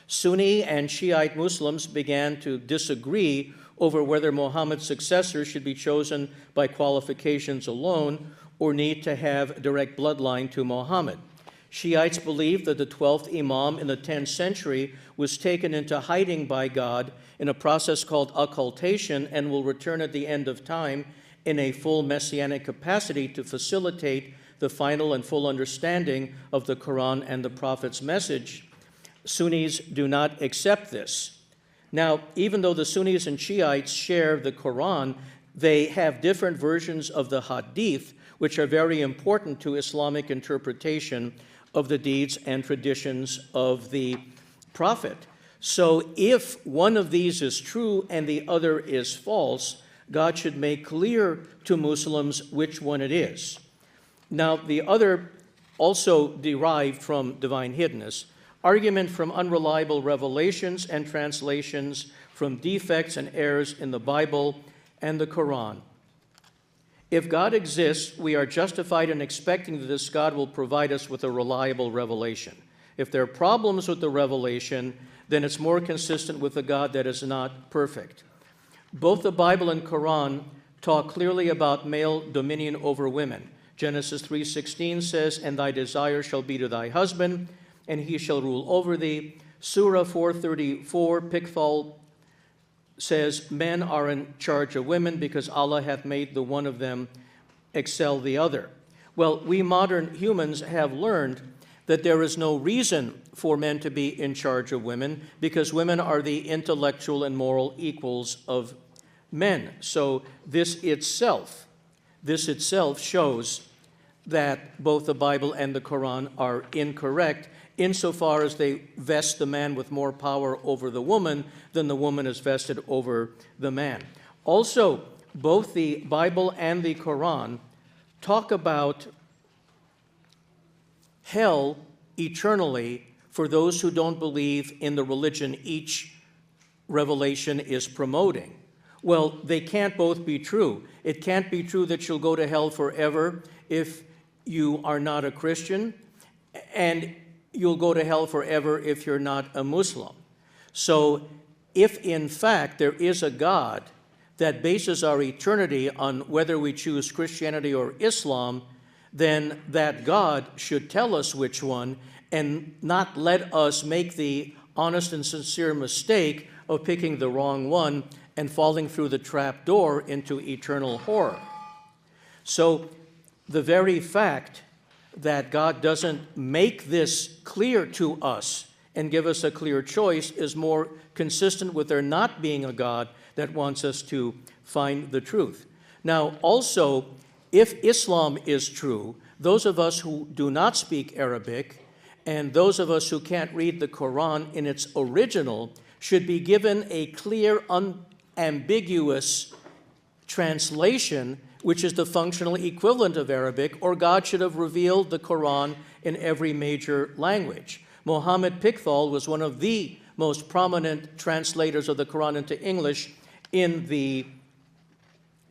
Sunni and Shiite Muslims began to disagree over whether Muhammad's successor should be chosen by qualifications alone or need to have a direct bloodline to Muhammad. Shiites believe that the 12th Imam in the 10th century was taken into hiding by God in a process called occultation and will return at the end of time in a full messianic capacity to facilitate the final and full understanding of the Quran and the Prophet's message. Sunnis do not accept this. Now, even though the Sunnis and Shiites share the Quran, they have different versions of the Hadith, which are very important to Islamic interpretation of the deeds and traditions of the Prophet. So if one of these is true and the other is false, God should make clear to Muslims which one it is. Now, the other, also derived from divine hiddenness, argument from unreliable revelations and translations, from defects and errors in the Bible and the Quran. If God exists, we are justified in expecting that this God will provide us with a reliable revelation. If there are problems with the revelation, then it's more consistent with a God that is not perfect. Both the Bible and Quran talk clearly about male dominion over women. Genesis 3:16 says, "And thy desire shall be to thy husband, and he shall rule over thee." Surah 4:34, Pickthall says, "Men are in charge of women because Allah hath made the one of them excel the other." Well, we modern humans have learned that there is no reason for men to be in charge of women because women are the intellectual and moral equals of men. So this itself shows that both the Bible and the Quran are incorrect insofar as they vest the man with more power over the woman than the woman is vested over the man. Also, both the Bible and the Quran talk about hell eternally for those who don't believe in the religion each revelation is promoting. Well, they can't both be true. It can't be true that you'll go to hell forever if you are not a Christian, and you'll go to hell forever if you're not a Muslim. So if in fact there is a God that bases our eternity on whether we choose Christianity or Islam, then that God should tell us which one and not let us make the honest and sincere mistake of picking the wrong one and falling through the trap door into eternal horror. So the very fact that God doesn't make this clear to us and give us a clear choice is more consistent with there not being a God that wants us to find the truth. Now, also, if Islam is true, those of us who do not speak Arabic and those of us who can't read the Quran in its original should be given a clear, unambiguous translation, which is the functional equivalent of Arabic, or God should have revealed the Quran in every major language. Mohammed Pickthall was one of the most prominent translators of the Quran into English in the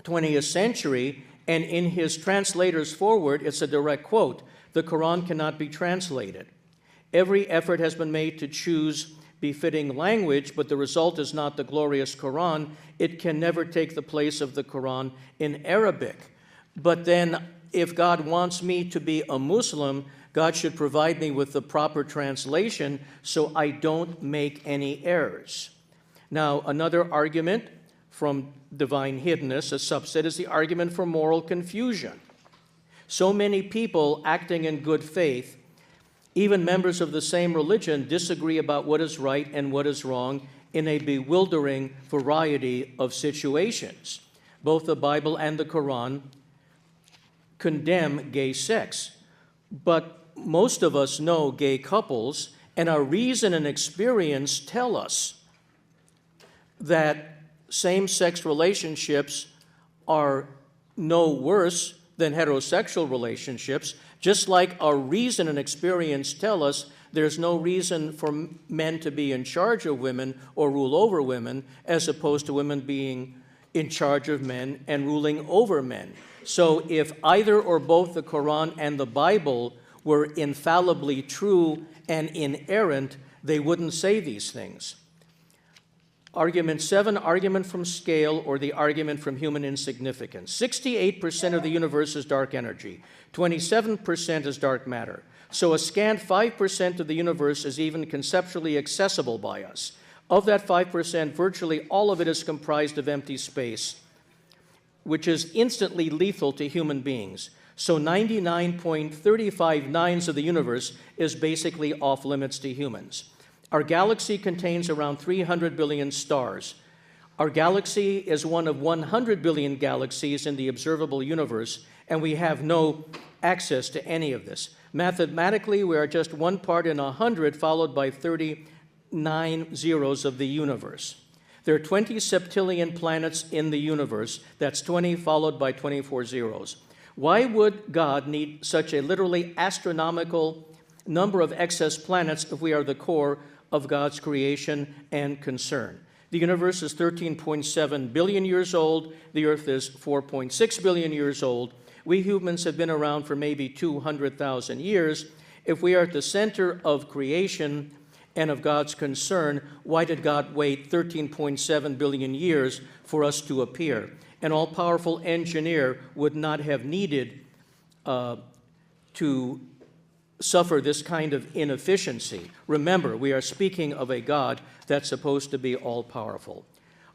20th century, and in his translator's foreword, it's a direct quote, "The Quran cannot be translated. Every effort has been made to choose befitting language, but the result is not the glorious Quran. It can never take the place of the Quran in Arabic. But then, if God wants me to be a Muslim, God should provide me with the proper translation so I don't make any errors." Now, another argument from divine hiddenness, a subset, is the argument for moral confusion. So many people acting in good faith, even members of the same religion, disagree about what is right and what is wrong in a bewildering variety of situations. Both the Bible and the Quran condemn gay sex, but most of us know gay couples, and our reason and experience tell us that same-sex relationships are no worse than heterosexual relationships, just like our reason and experience tell us there's no reason for men to be in charge of women or rule over women, as opposed to women being in charge of men and ruling over men. So if either or both the Quran and the Bible were infallibly true and inerrant, they wouldn't say these things. Argument 7, argument from scale, or the argument from human insignificance. 68% of the universe is dark energy. 27% is dark matter. So a scant 5% of the universe is even conceptually accessible by us. Of that 5%, virtually all of it is comprised of empty space, which is instantly lethal to human beings. So 99.359 of the universe is basically off limits to humans. Our galaxy contains around 300 billion stars. Our galaxy is one of 100 billion galaxies in the observable universe, and we have no access to any of this. Mathematically, we are just 1 part in 100, followed by 39 zeros of the universe. There are 20 septillion planets in the universe. That's 20 followed by 24 zeros. Why would God need such a literally astronomical number of excess planets if we are the core of God's creation and concern? The universe is 13.7 billion years old. The Earth is 4.6 billion years old. We humans have been around for maybe 200,000 years. If we are at the center of creation and of God's concern, why did God wait 13.7 billion years for us to appear? An all-powerful engineer would not have needed to suffer this kind of inefficiency. Remember, we are speaking of a God that's supposed to be all-powerful.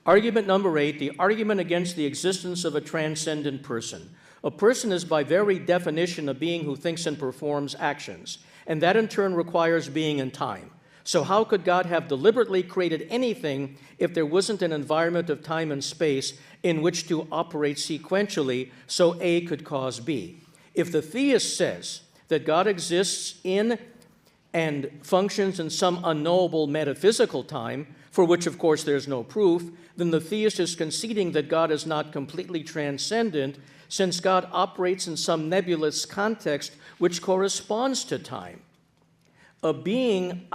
Argument number 8, the argument against the existence of a transcendent person. A person is by very definition a being who thinks and performs actions, and that in turn requires being in time. So how could God have deliberately created anything if there wasn't an environment of time and space in which to operate sequentially so A could cause B? If the theist says that God exists in and functions in some unknowable metaphysical time, for which of course there's no proof, then the theist is conceding that God is not completely transcendent, since God operates in some nebulous context which corresponds to time. A being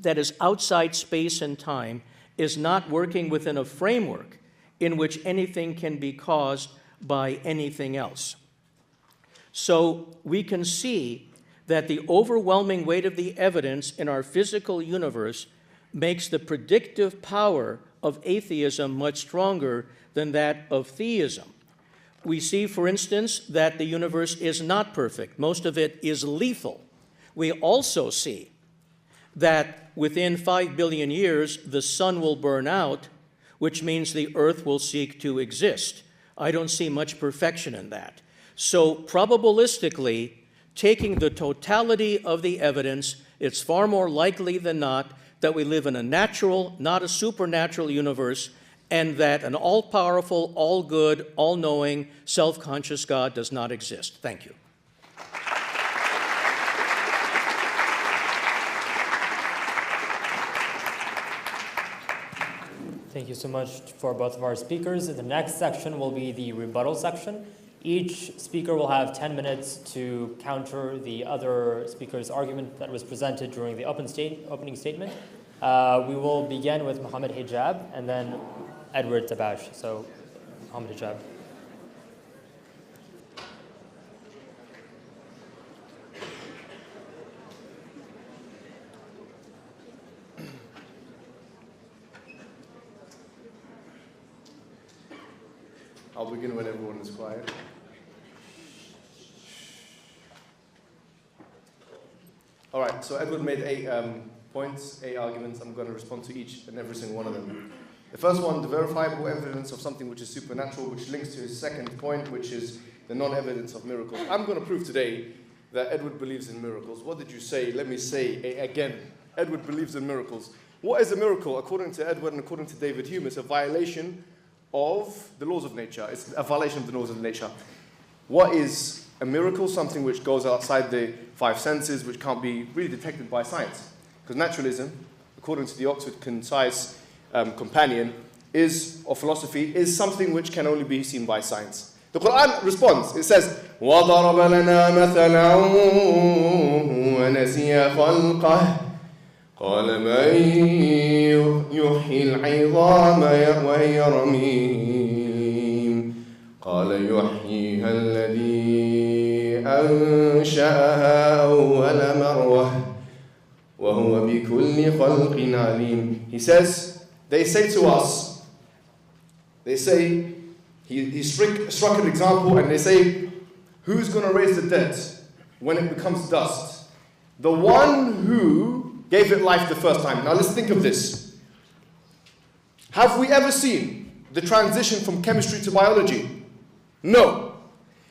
that is outside space and time is not working within a framework in which anything can be caused by anything else. So we can see that the overwhelming weight of the evidence in our physical universe makes the predictive power of atheism much stronger than that of theism. We see, for instance, that the universe is not perfect. Most of it is lethal. We also see that within 5 billion years, the sun will burn out, which means the earth will cease to exist. I don't see much perfection in that. So probabilistically, taking the totality of the evidence, it's far more likely than not that we live in a natural, not a supernatural universe, and that an all-powerful, all-good, all-knowing, self-conscious God does not exist. Thank you. Thank you so much for both of our speakers. The next section will be the rebuttal section. Each speaker will have 10 minutes to counter the other speaker's argument that was presented during the opening statement. We will begin with Mohammed Hijab and then Edward Tabash. So, Mohammed Hijab. I'll begin when everyone is quiet. All right, so Edward made 8 points, 8 arguments. I'm going to respond to each and every single one of them. The first one, the verifiable evidence of something which is supernatural, which links to his second point, which is the non-evidence of miracles. I'm going to prove today that Edward believes in miracles. What did you say? Let me say again. Edward believes in miracles. What is a miracle? According to Edward and according to David Hume, it's a violation of the laws of nature. It's a violation of the laws of nature. What is a miracle? Something which goes outside the 5 senses, which can't be really detected by science. Because naturalism, according to the Oxford Concise Companion, or philosophy, is something which can only be seen by science. The Quran responds. It says, وَضَرَبَ لَنَا مَثَلًا وَنَسِيَ خَلْقَهُ قال من يحيي العظام وهي رميم قال يحييها الذي أنشأها أول مرة وهو بكل خلق عليم. He says, they say to us, they say, he struck an example, and they say, who's going to raise the dead when it becomes dust? The one who gave it life the first time. Now let's think of this. Have we ever seen the transition from chemistry to biology? No.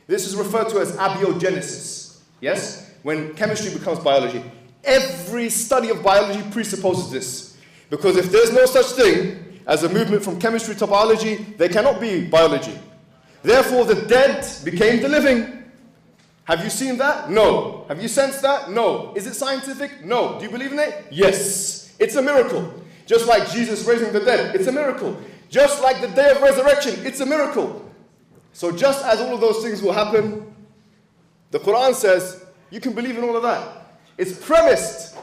This is referred to as abiogenesis. Yes? When chemistry becomes biology. Every study of biology presupposes this. Because if there's no such thing as a movement from chemistry to biology, there cannot be biology. Therefore, the dead became the living. Have you seen that? No. Have you sensed that? No. Is it scientific? No. Do you believe in it? Yes. It's a miracle. Just like Jesus raising the dead, it's a miracle. Just like the day of resurrection, it's a miracle. So just as all of those things will happen, the Quran says you can believe in all of that. It's premised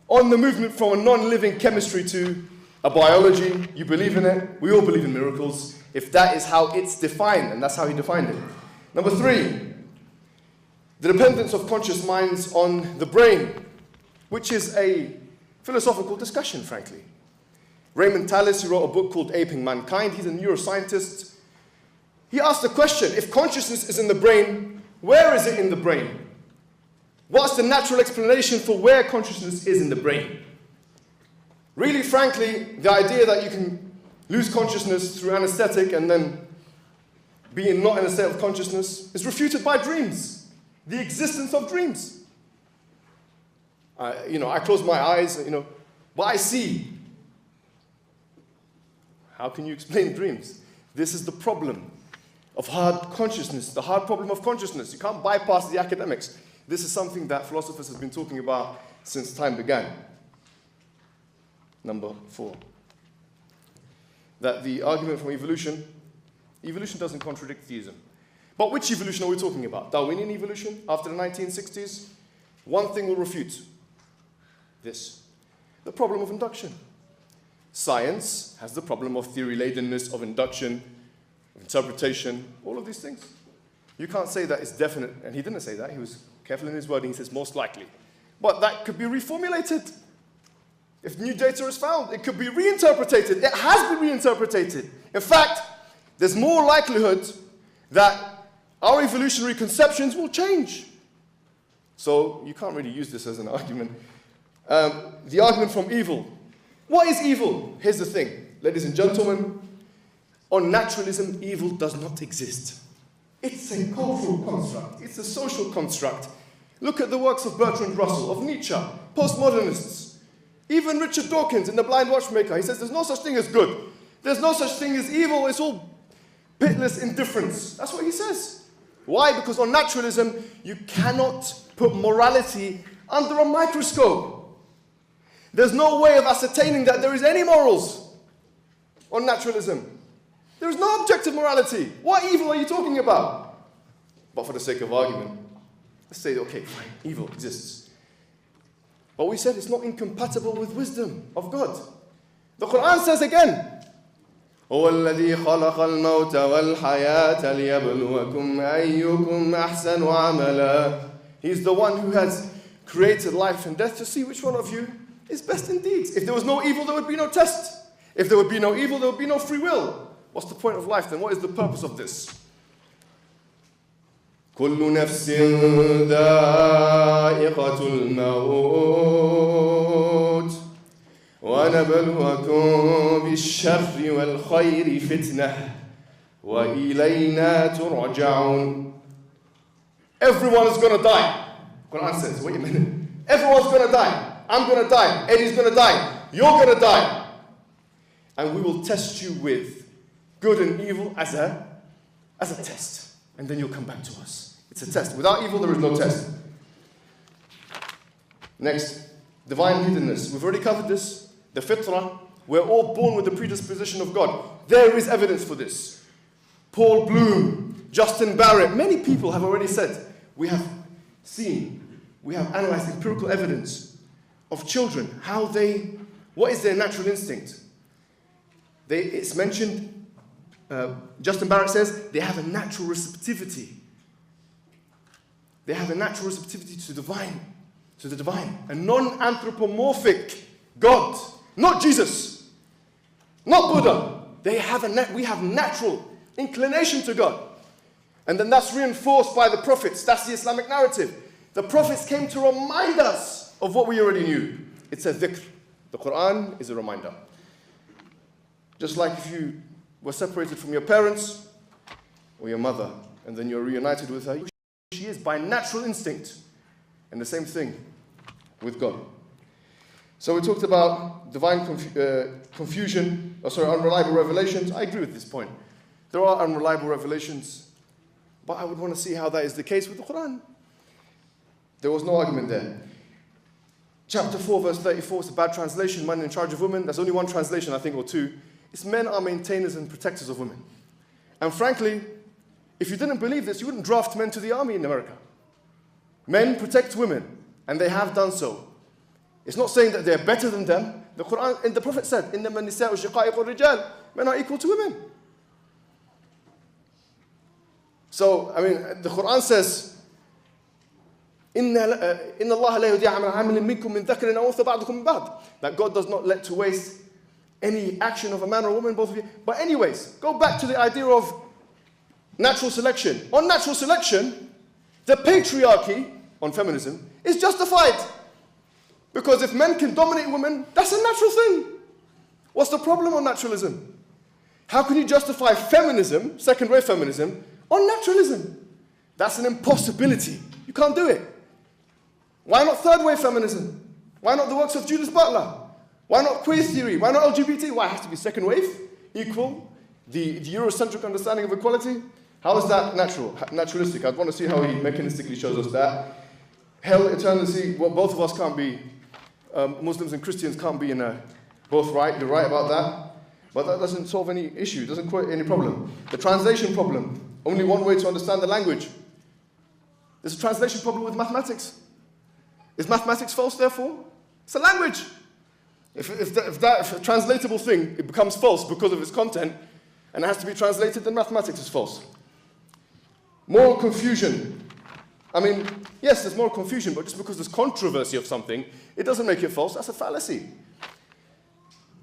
on the movement from a non-living chemistry to a biology. You believe in it. We all believe in miracles. If that is how it's defined, and that's how he defined it. Number 3, the dependence of conscious minds on the brain, which is a philosophical discussion, frankly. Raymond Tallis, who wrote a book called Aping Mankind, he's a neuroscientist. He asked the question, if consciousness is in the brain, where is it in the brain? What's the natural explanation for where consciousness is in the brain? Really, frankly, the idea that you can lose consciousness through anesthetic and then being not in a state of consciousness is refuted by dreams, the existence of dreams. I close my eyes, but I see. How can you explain dreams? This is the problem of hard consciousness, the hard problem of consciousness. You can't bypass the academics. This is something that philosophers have been talking about since time began. Number 4. That the argument from evolution doesn't contradict theism. But which evolution are we talking about? Darwinian evolution after the 1960s? One thing will refute this. The problem of induction. Science has the problem of theory-ladenness, of induction, of interpretation, all of these things. You can't say that it's definite, and he didn't say that. He was careful in his wording. He says most likely. But that could be reformulated. If new data is found, it could be reinterpreted. It has been reinterpreted. In fact, there's more likelihood that our evolutionary conceptions will change. So you can't really use this as an argument. The argument from evil. What is evil? Here's the thing, ladies and gentlemen. On naturalism, evil does not exist. It's a cultural construct. It's a social construct. Look at the works of Bertrand Russell, of Nietzsche, postmodernists. Even Richard Dawkins in The Blind Watchmaker, he says there's no such thing as good. There's no such thing as evil. It's all pitiless indifference. That's what he says. Why? Because on naturalism, you cannot put morality under a microscope. There's no way of ascertaining that there is any morals on naturalism. There is no objective morality. What evil are you talking about? But for the sake of argument, let's say, okay, fine, evil exists. But we said it's not incompatible with wisdom of God. The Quran says again, هو الذي خلق الموت والحياة ليبلوكم أيكم أحسن عملا. He's the one who has created life and death to see which one of you is best in deeds. If there was no evil, there would be no test. If there would be no evil, there would be no free will. What's the point of life then? What is the purpose of this? كل نفس ذائقة الموت ونبلوكم بالشر والخير فتنة وإلينا ترجعون. Everyone is going to die. Quran says, wait a minute. Everyone's going to die. I'm going to die. Eddie's going to die. You're going to die. And we will test you with good and evil as a test. And then you'll come back to us. It's a test. Without evil, there is no test. Next, divine hiddenness. We've already covered this. The fitrah. We're all born with the predisposition of God. There is evidence for this. Paul Bloom, Justin Barrett, many people have already said, we have analyzed empirical evidence of children, what is their natural instinct? It's mentioned, Justin Barrett says, they have a natural receptivity. They have a natural receptivity to the divine, a non-anthropomorphic God, not Jesus. not Buddha. We have natural inclination to God. And then that's reinforced by the prophets. That's the Islamic narrative. The prophets came to remind us of what we already knew. It's a dhikr. The Quran is a reminder. Just like if you were separated from your parents or your mother, and then you're reunited with her, she is by natural instinct. And the same thing with God. So we talked about divine unreliable revelations. I agree with this point. There are unreliable revelations, but I would want to see how that is the case with the Quran. There was no argument there. Chapter 4, verse 34, it's a bad translation, man in charge of women. There's only one translation, I think, or two. It's men are maintainers and protectors of women. And frankly, if you didn't believe this, you wouldn't draft men to the army in America. Men protect women, and they have done so. It's not saying that they're better than them. The Quran, and the Prophet said, إِنَّمَا النِّسَاءُ شِقَائِقُ الرِّجَالِ Men are equal to women. So, I mean, the Quran says, إِنَّ اللَّهَ لَا يُضِيعُ عَمَلَ عَامِلٍ مِّنكُم مِّن ذَكَرٍ أَوْ أُنثَىٰ بَعْضُكُم مِّن بَعْضٍ. That God does not let to waste any action of a man or a woman, both of you. But anyways, go back to the idea of natural selection. On natural selection, the patriarchy on feminism is justified. Because if men can dominate women, that's a natural thing. What's the problem on naturalism? How can you justify feminism, second-rate feminism, on naturalism? That's an impossibility. You can't do it. Why not third-wave feminism? Why not the works of Judith Butler? Why not queer theory? Why not LGBT? Why it has to be second-wave, equal, the Eurocentric understanding of equality? How is that naturalistic? I'd want to see how he mechanistically shows us that. Hell, eternity, well, both of us can't be, Muslims and Christians can't be both right. You're right about that. But that doesn't solve any issue, doesn't create any problem. The translation problem, only one way to understand the language. There's a translation problem with mathematics. Is mathematics false, therefore? It's a language. If a translatable thing, it becomes false because of its content, and it has to be translated, then mathematics is false. Moral confusion. I mean, yes, there's moral confusion, but just because there's controversy of something, it doesn't make it false. That's a fallacy.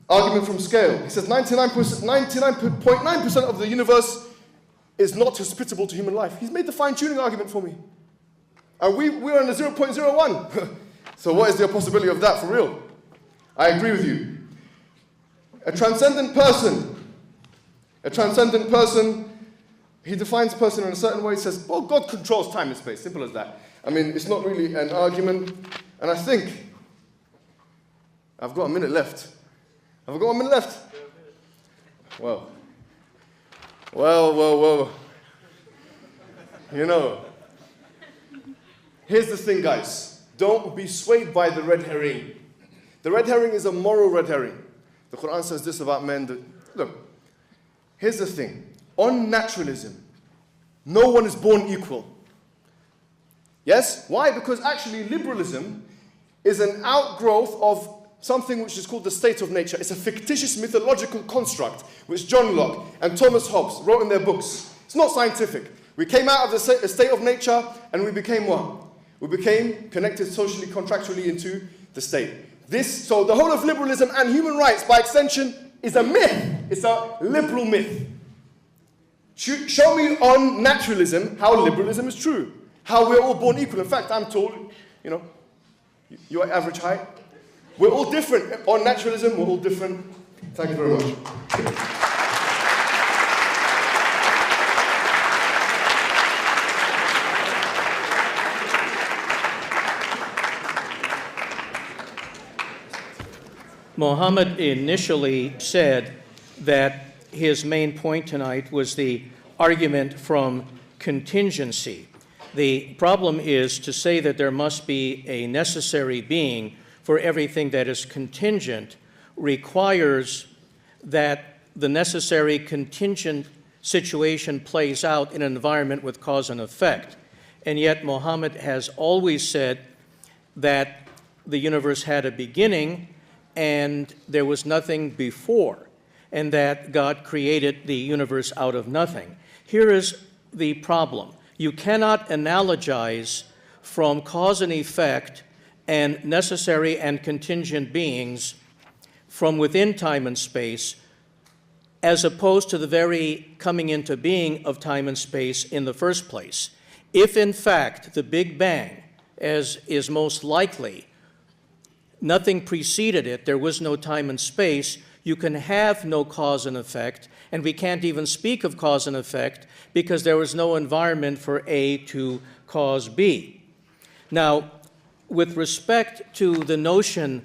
Argument from scale. He says 99.9% of the universe is not hospitable to human life. He's made the fine-tuning argument for me. And we're in the 0.01. So what is the possibility of that for real? I agree with you. A transcendent person. He defines person in a certain way. He says, well, God controls time and space. Simple as that. I mean, it's not really an argument. And I think, I've got a minute left. Have I got 1 minute left? Well. You know. Here's the thing, guys. Don't be swayed by the red herring. The red herring is a moral red herring. The Quran says this about men. Look, here's the thing. On naturalism, no one is born equal. Yes? Why? Because actually liberalism is an outgrowth of something which is called the state of nature. It's a fictitious mythological construct which John Locke and Thomas Hobbes wrote in their books. It's not scientific. We came out of the state of nature and we became what? We became connected socially, contractually into the state. So the whole of liberalism and human rights, by extension, is a myth. It's a liberal myth. Show me on naturalism how liberalism is true. How we're all born equal. In fact, I'm tall, you know, you're average height. We're all different. On naturalism, we're all different. Thank you very much. Muhammad initially said that his main point tonight was the argument from contingency. The problem is to say that there must be a necessary being for everything that is contingent requires that the necessary contingent situation plays out in an environment with cause and effect. And yet Muhammad has always said that the universe had a beginning and there was nothing before, and that God created the universe out of nothing. Here is the problem. You cannot analogize from cause and effect and necessary and contingent beings from within time and space as opposed to the very coming into being of time and space in the first place. If, in fact, the Big Bang, as is most likely, nothing preceded it, there was no time and space, you can have no cause and effect, and we can't even speak of cause and effect because there was no environment for A to cause B. Now, with respect to the notion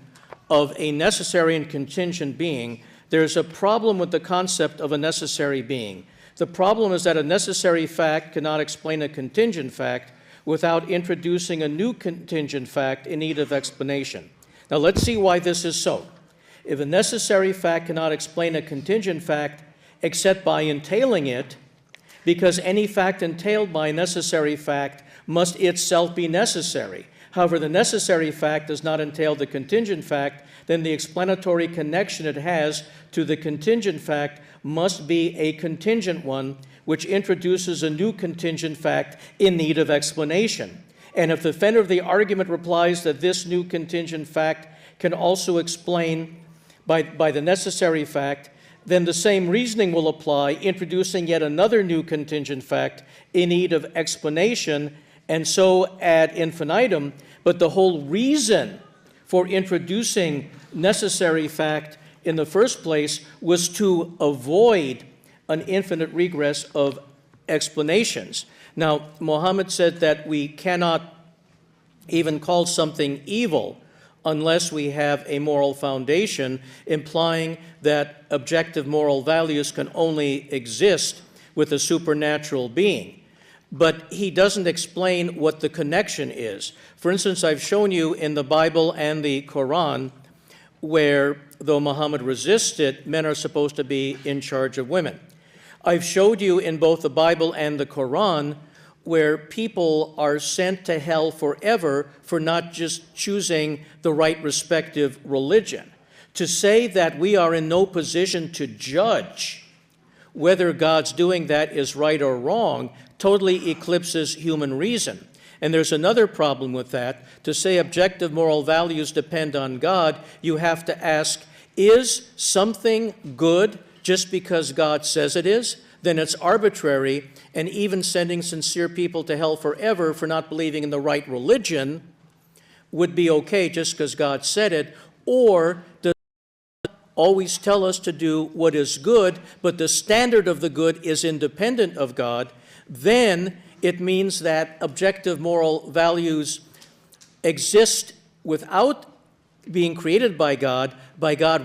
of a necessary and contingent being, there's a problem with the concept of a necessary being. The problem is that a necessary fact cannot explain a contingent fact without introducing a new contingent fact in need of explanation. Now, let's see why this is so. If a necessary fact cannot explain a contingent fact except by entailing it, because any fact entailed by a necessary fact must itself be necessary. However, the necessary fact does not entail the contingent fact, then the explanatory connection it has to the contingent fact must be a contingent one, which introduces a new contingent fact in need of explanation. And if the defender of the argument replies that this new contingent fact can also explain by the necessary fact, then the same reasoning will apply, introducing yet another new contingent fact in need of explanation, and so ad infinitum. But the whole reason for introducing necessary fact in the first place was to avoid an infinite regress of explanations. Now, Muhammad said that we cannot even call something evil unless we have a moral foundation, implying that objective moral values can only exist with a supernatural being. But he doesn't explain what the connection is. For instance, I've shown you in the Bible and the Quran where, though Muhammad resists it, men are supposed to be in charge of women. I've showed you in both the Bible and the Quran where people are sent to hell forever for not just choosing the right respective religion. To say that we are in no position to judge whether God's doing that is right or wrong totally eclipses human reason. And there's another problem with that. To say objective moral values depend on God, you have to ask, is something good just because God says it is? Then it's arbitrary, and even sending sincere people to hell forever for not believing in the right religion would be okay just because God said it. Or does God always tell us to do what is good, but the standard of the good is independent of God? Then it means that objective moral values exist without being created by God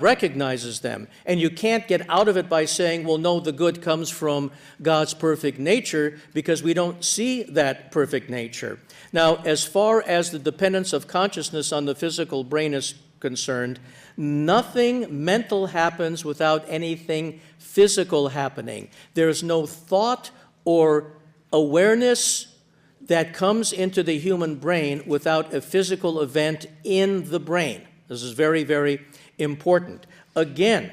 recognizes them. And you can't get out of it by saying, well, no, the good comes from God's perfect nature, because we don't see that perfect nature. Now, as far as the dependence of consciousness on the physical brain is concerned, nothing mental happens without anything physical happening. There's no thought or awareness that comes into the human brain without a physical event in the brain. This is very, very important. Again,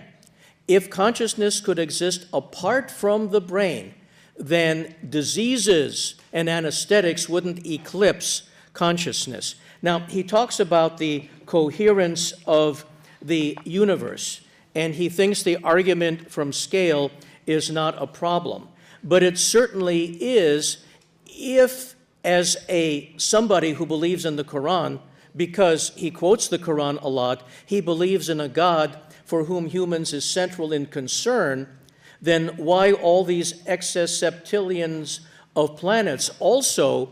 if consciousness could exist apart from the brain, then diseases and anesthetics wouldn't eclipse consciousness. Now, he talks about the coherence of the universe, and he thinks the argument from scale is not a problem. But it certainly is if, as somebody who believes in the Quran, because he quotes the Quran a lot, he believes in a God for whom humans is central in concern, then why all these excess septillions of planets? Also,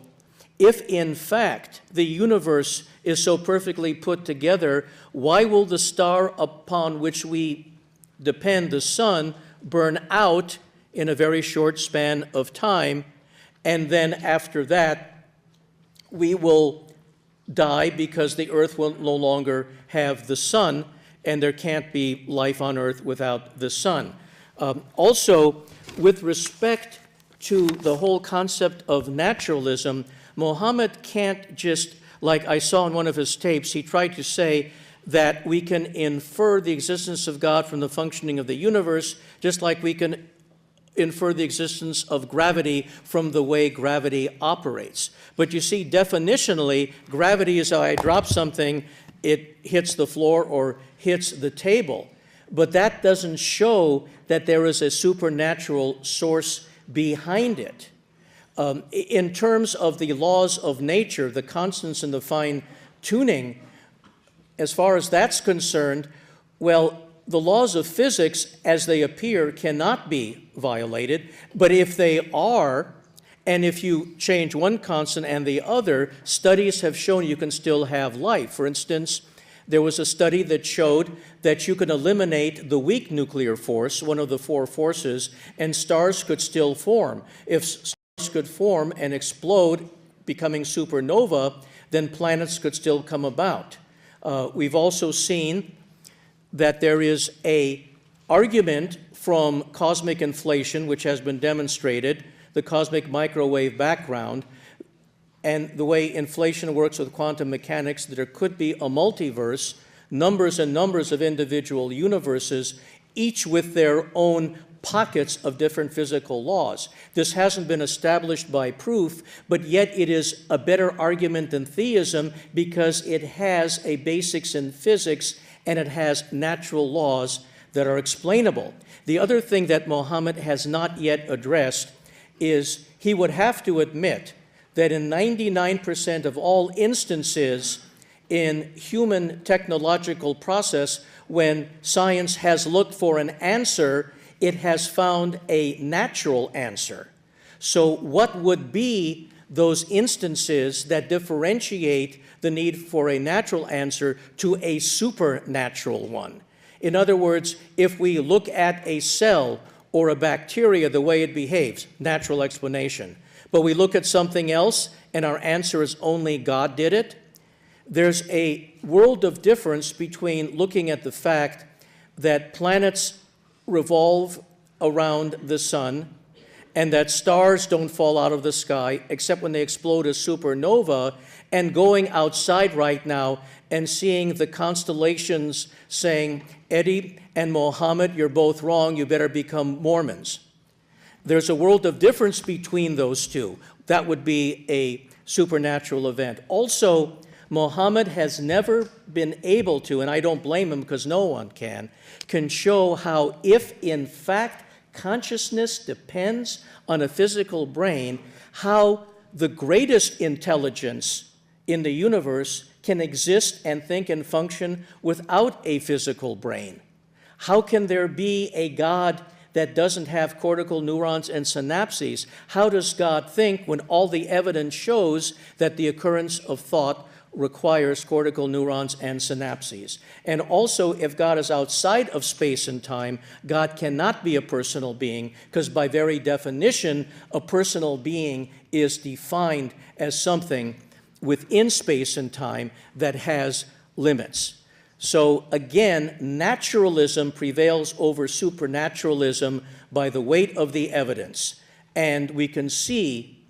if in fact the universe is so perfectly put together, why will the star upon which we depend, the sun, burn out in a very short span of time, and then after that we will die because the earth will no longer have the sun, and there can't be life on earth without the sun. Also, with respect to the whole concept of naturalism, Muhammad can't just, like I saw in one of his tapes, he tried to say that we can infer the existence of God from the functioning of the universe, just like we can infer the existence of gravity from the way gravity operates. But you see, definitionally, gravity is how I drop something, it hits the floor or hits the table. but that doesn't show that there is a supernatural source behind it. In terms of the laws of nature, the constants and the fine-tuning, as far as that's concerned, well, the laws of physics as they appear cannot be violated, but if they are, and if you change one constant and the other, studies have shown you can still have life. For instance, there was a study that showed that you can eliminate the weak nuclear force, one of the four forces, and stars could still form. If stars could form and explode, becoming supernova, then planets could still come about. We've also seen that there is an argument from cosmic inflation, which has been demonstrated, the cosmic microwave background, and the way inflation works with quantum mechanics, that there could be a multiverse, numbers and numbers of individual universes, each with their own pockets of different physical laws. This hasn't been established by proof, but yet it is a better argument than theism because it has a basics in physics and it has natural laws that are explainable. The other thing that Muhammad has not yet addressed is he would have to admit that in 99% of all instances in human technological process, when science has looked for an answer, it has found a natural answer. So what would be those instances that differentiate the need for a natural answer to a supernatural one? In other words, if we look at a cell or a bacteria, the way it behaves, natural explanation. But we look at something else and our answer is only God did it. There's a world of difference between looking at the fact that planets revolve around the sun and that stars don't fall out of the sky except when they explode as supernova, and going outside right now and seeing the constellations saying, Eddie and Mohammed, you're both wrong, you better become Mormons. There's a world of difference between those two. That would be a supernatural event. Also, Muhammad has never been able to, and I don't blame him because no one can show how if in fact consciousness depends on a physical brain, how the greatest intelligence in the universe can exist and think and function without a physical brain. How can there be a God that doesn't have cortical neurons and synapses? How does God think when all the evidence shows that the occurrence of thought requires cortical neurons and synapses? And also, if God is outside of space and time, God cannot be a personal being, because by very definition, a personal being is defined as something within space and time that has limits. So again, naturalism prevails over supernaturalism by the weight of the evidence. And we can see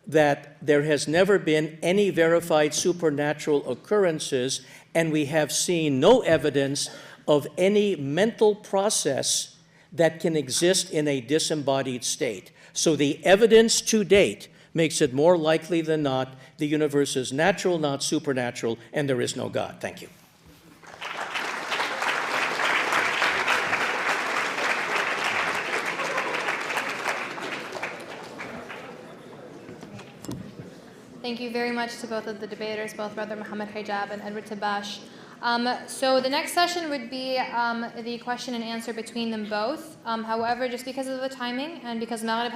that there has never been any verified supernatural occurrences, and we have seen no evidence of any mental process that can exist in a disembodied state. So the evidence to date makes it more likely than not the universe is natural, not supernatural, and there is no God. Thank you. Thank you very much to both of the debaters, both Brother Muhammad Hijab and Edward Tabash. So the next session would be the question and answer between them both. However, just because of the timing and because Maghrib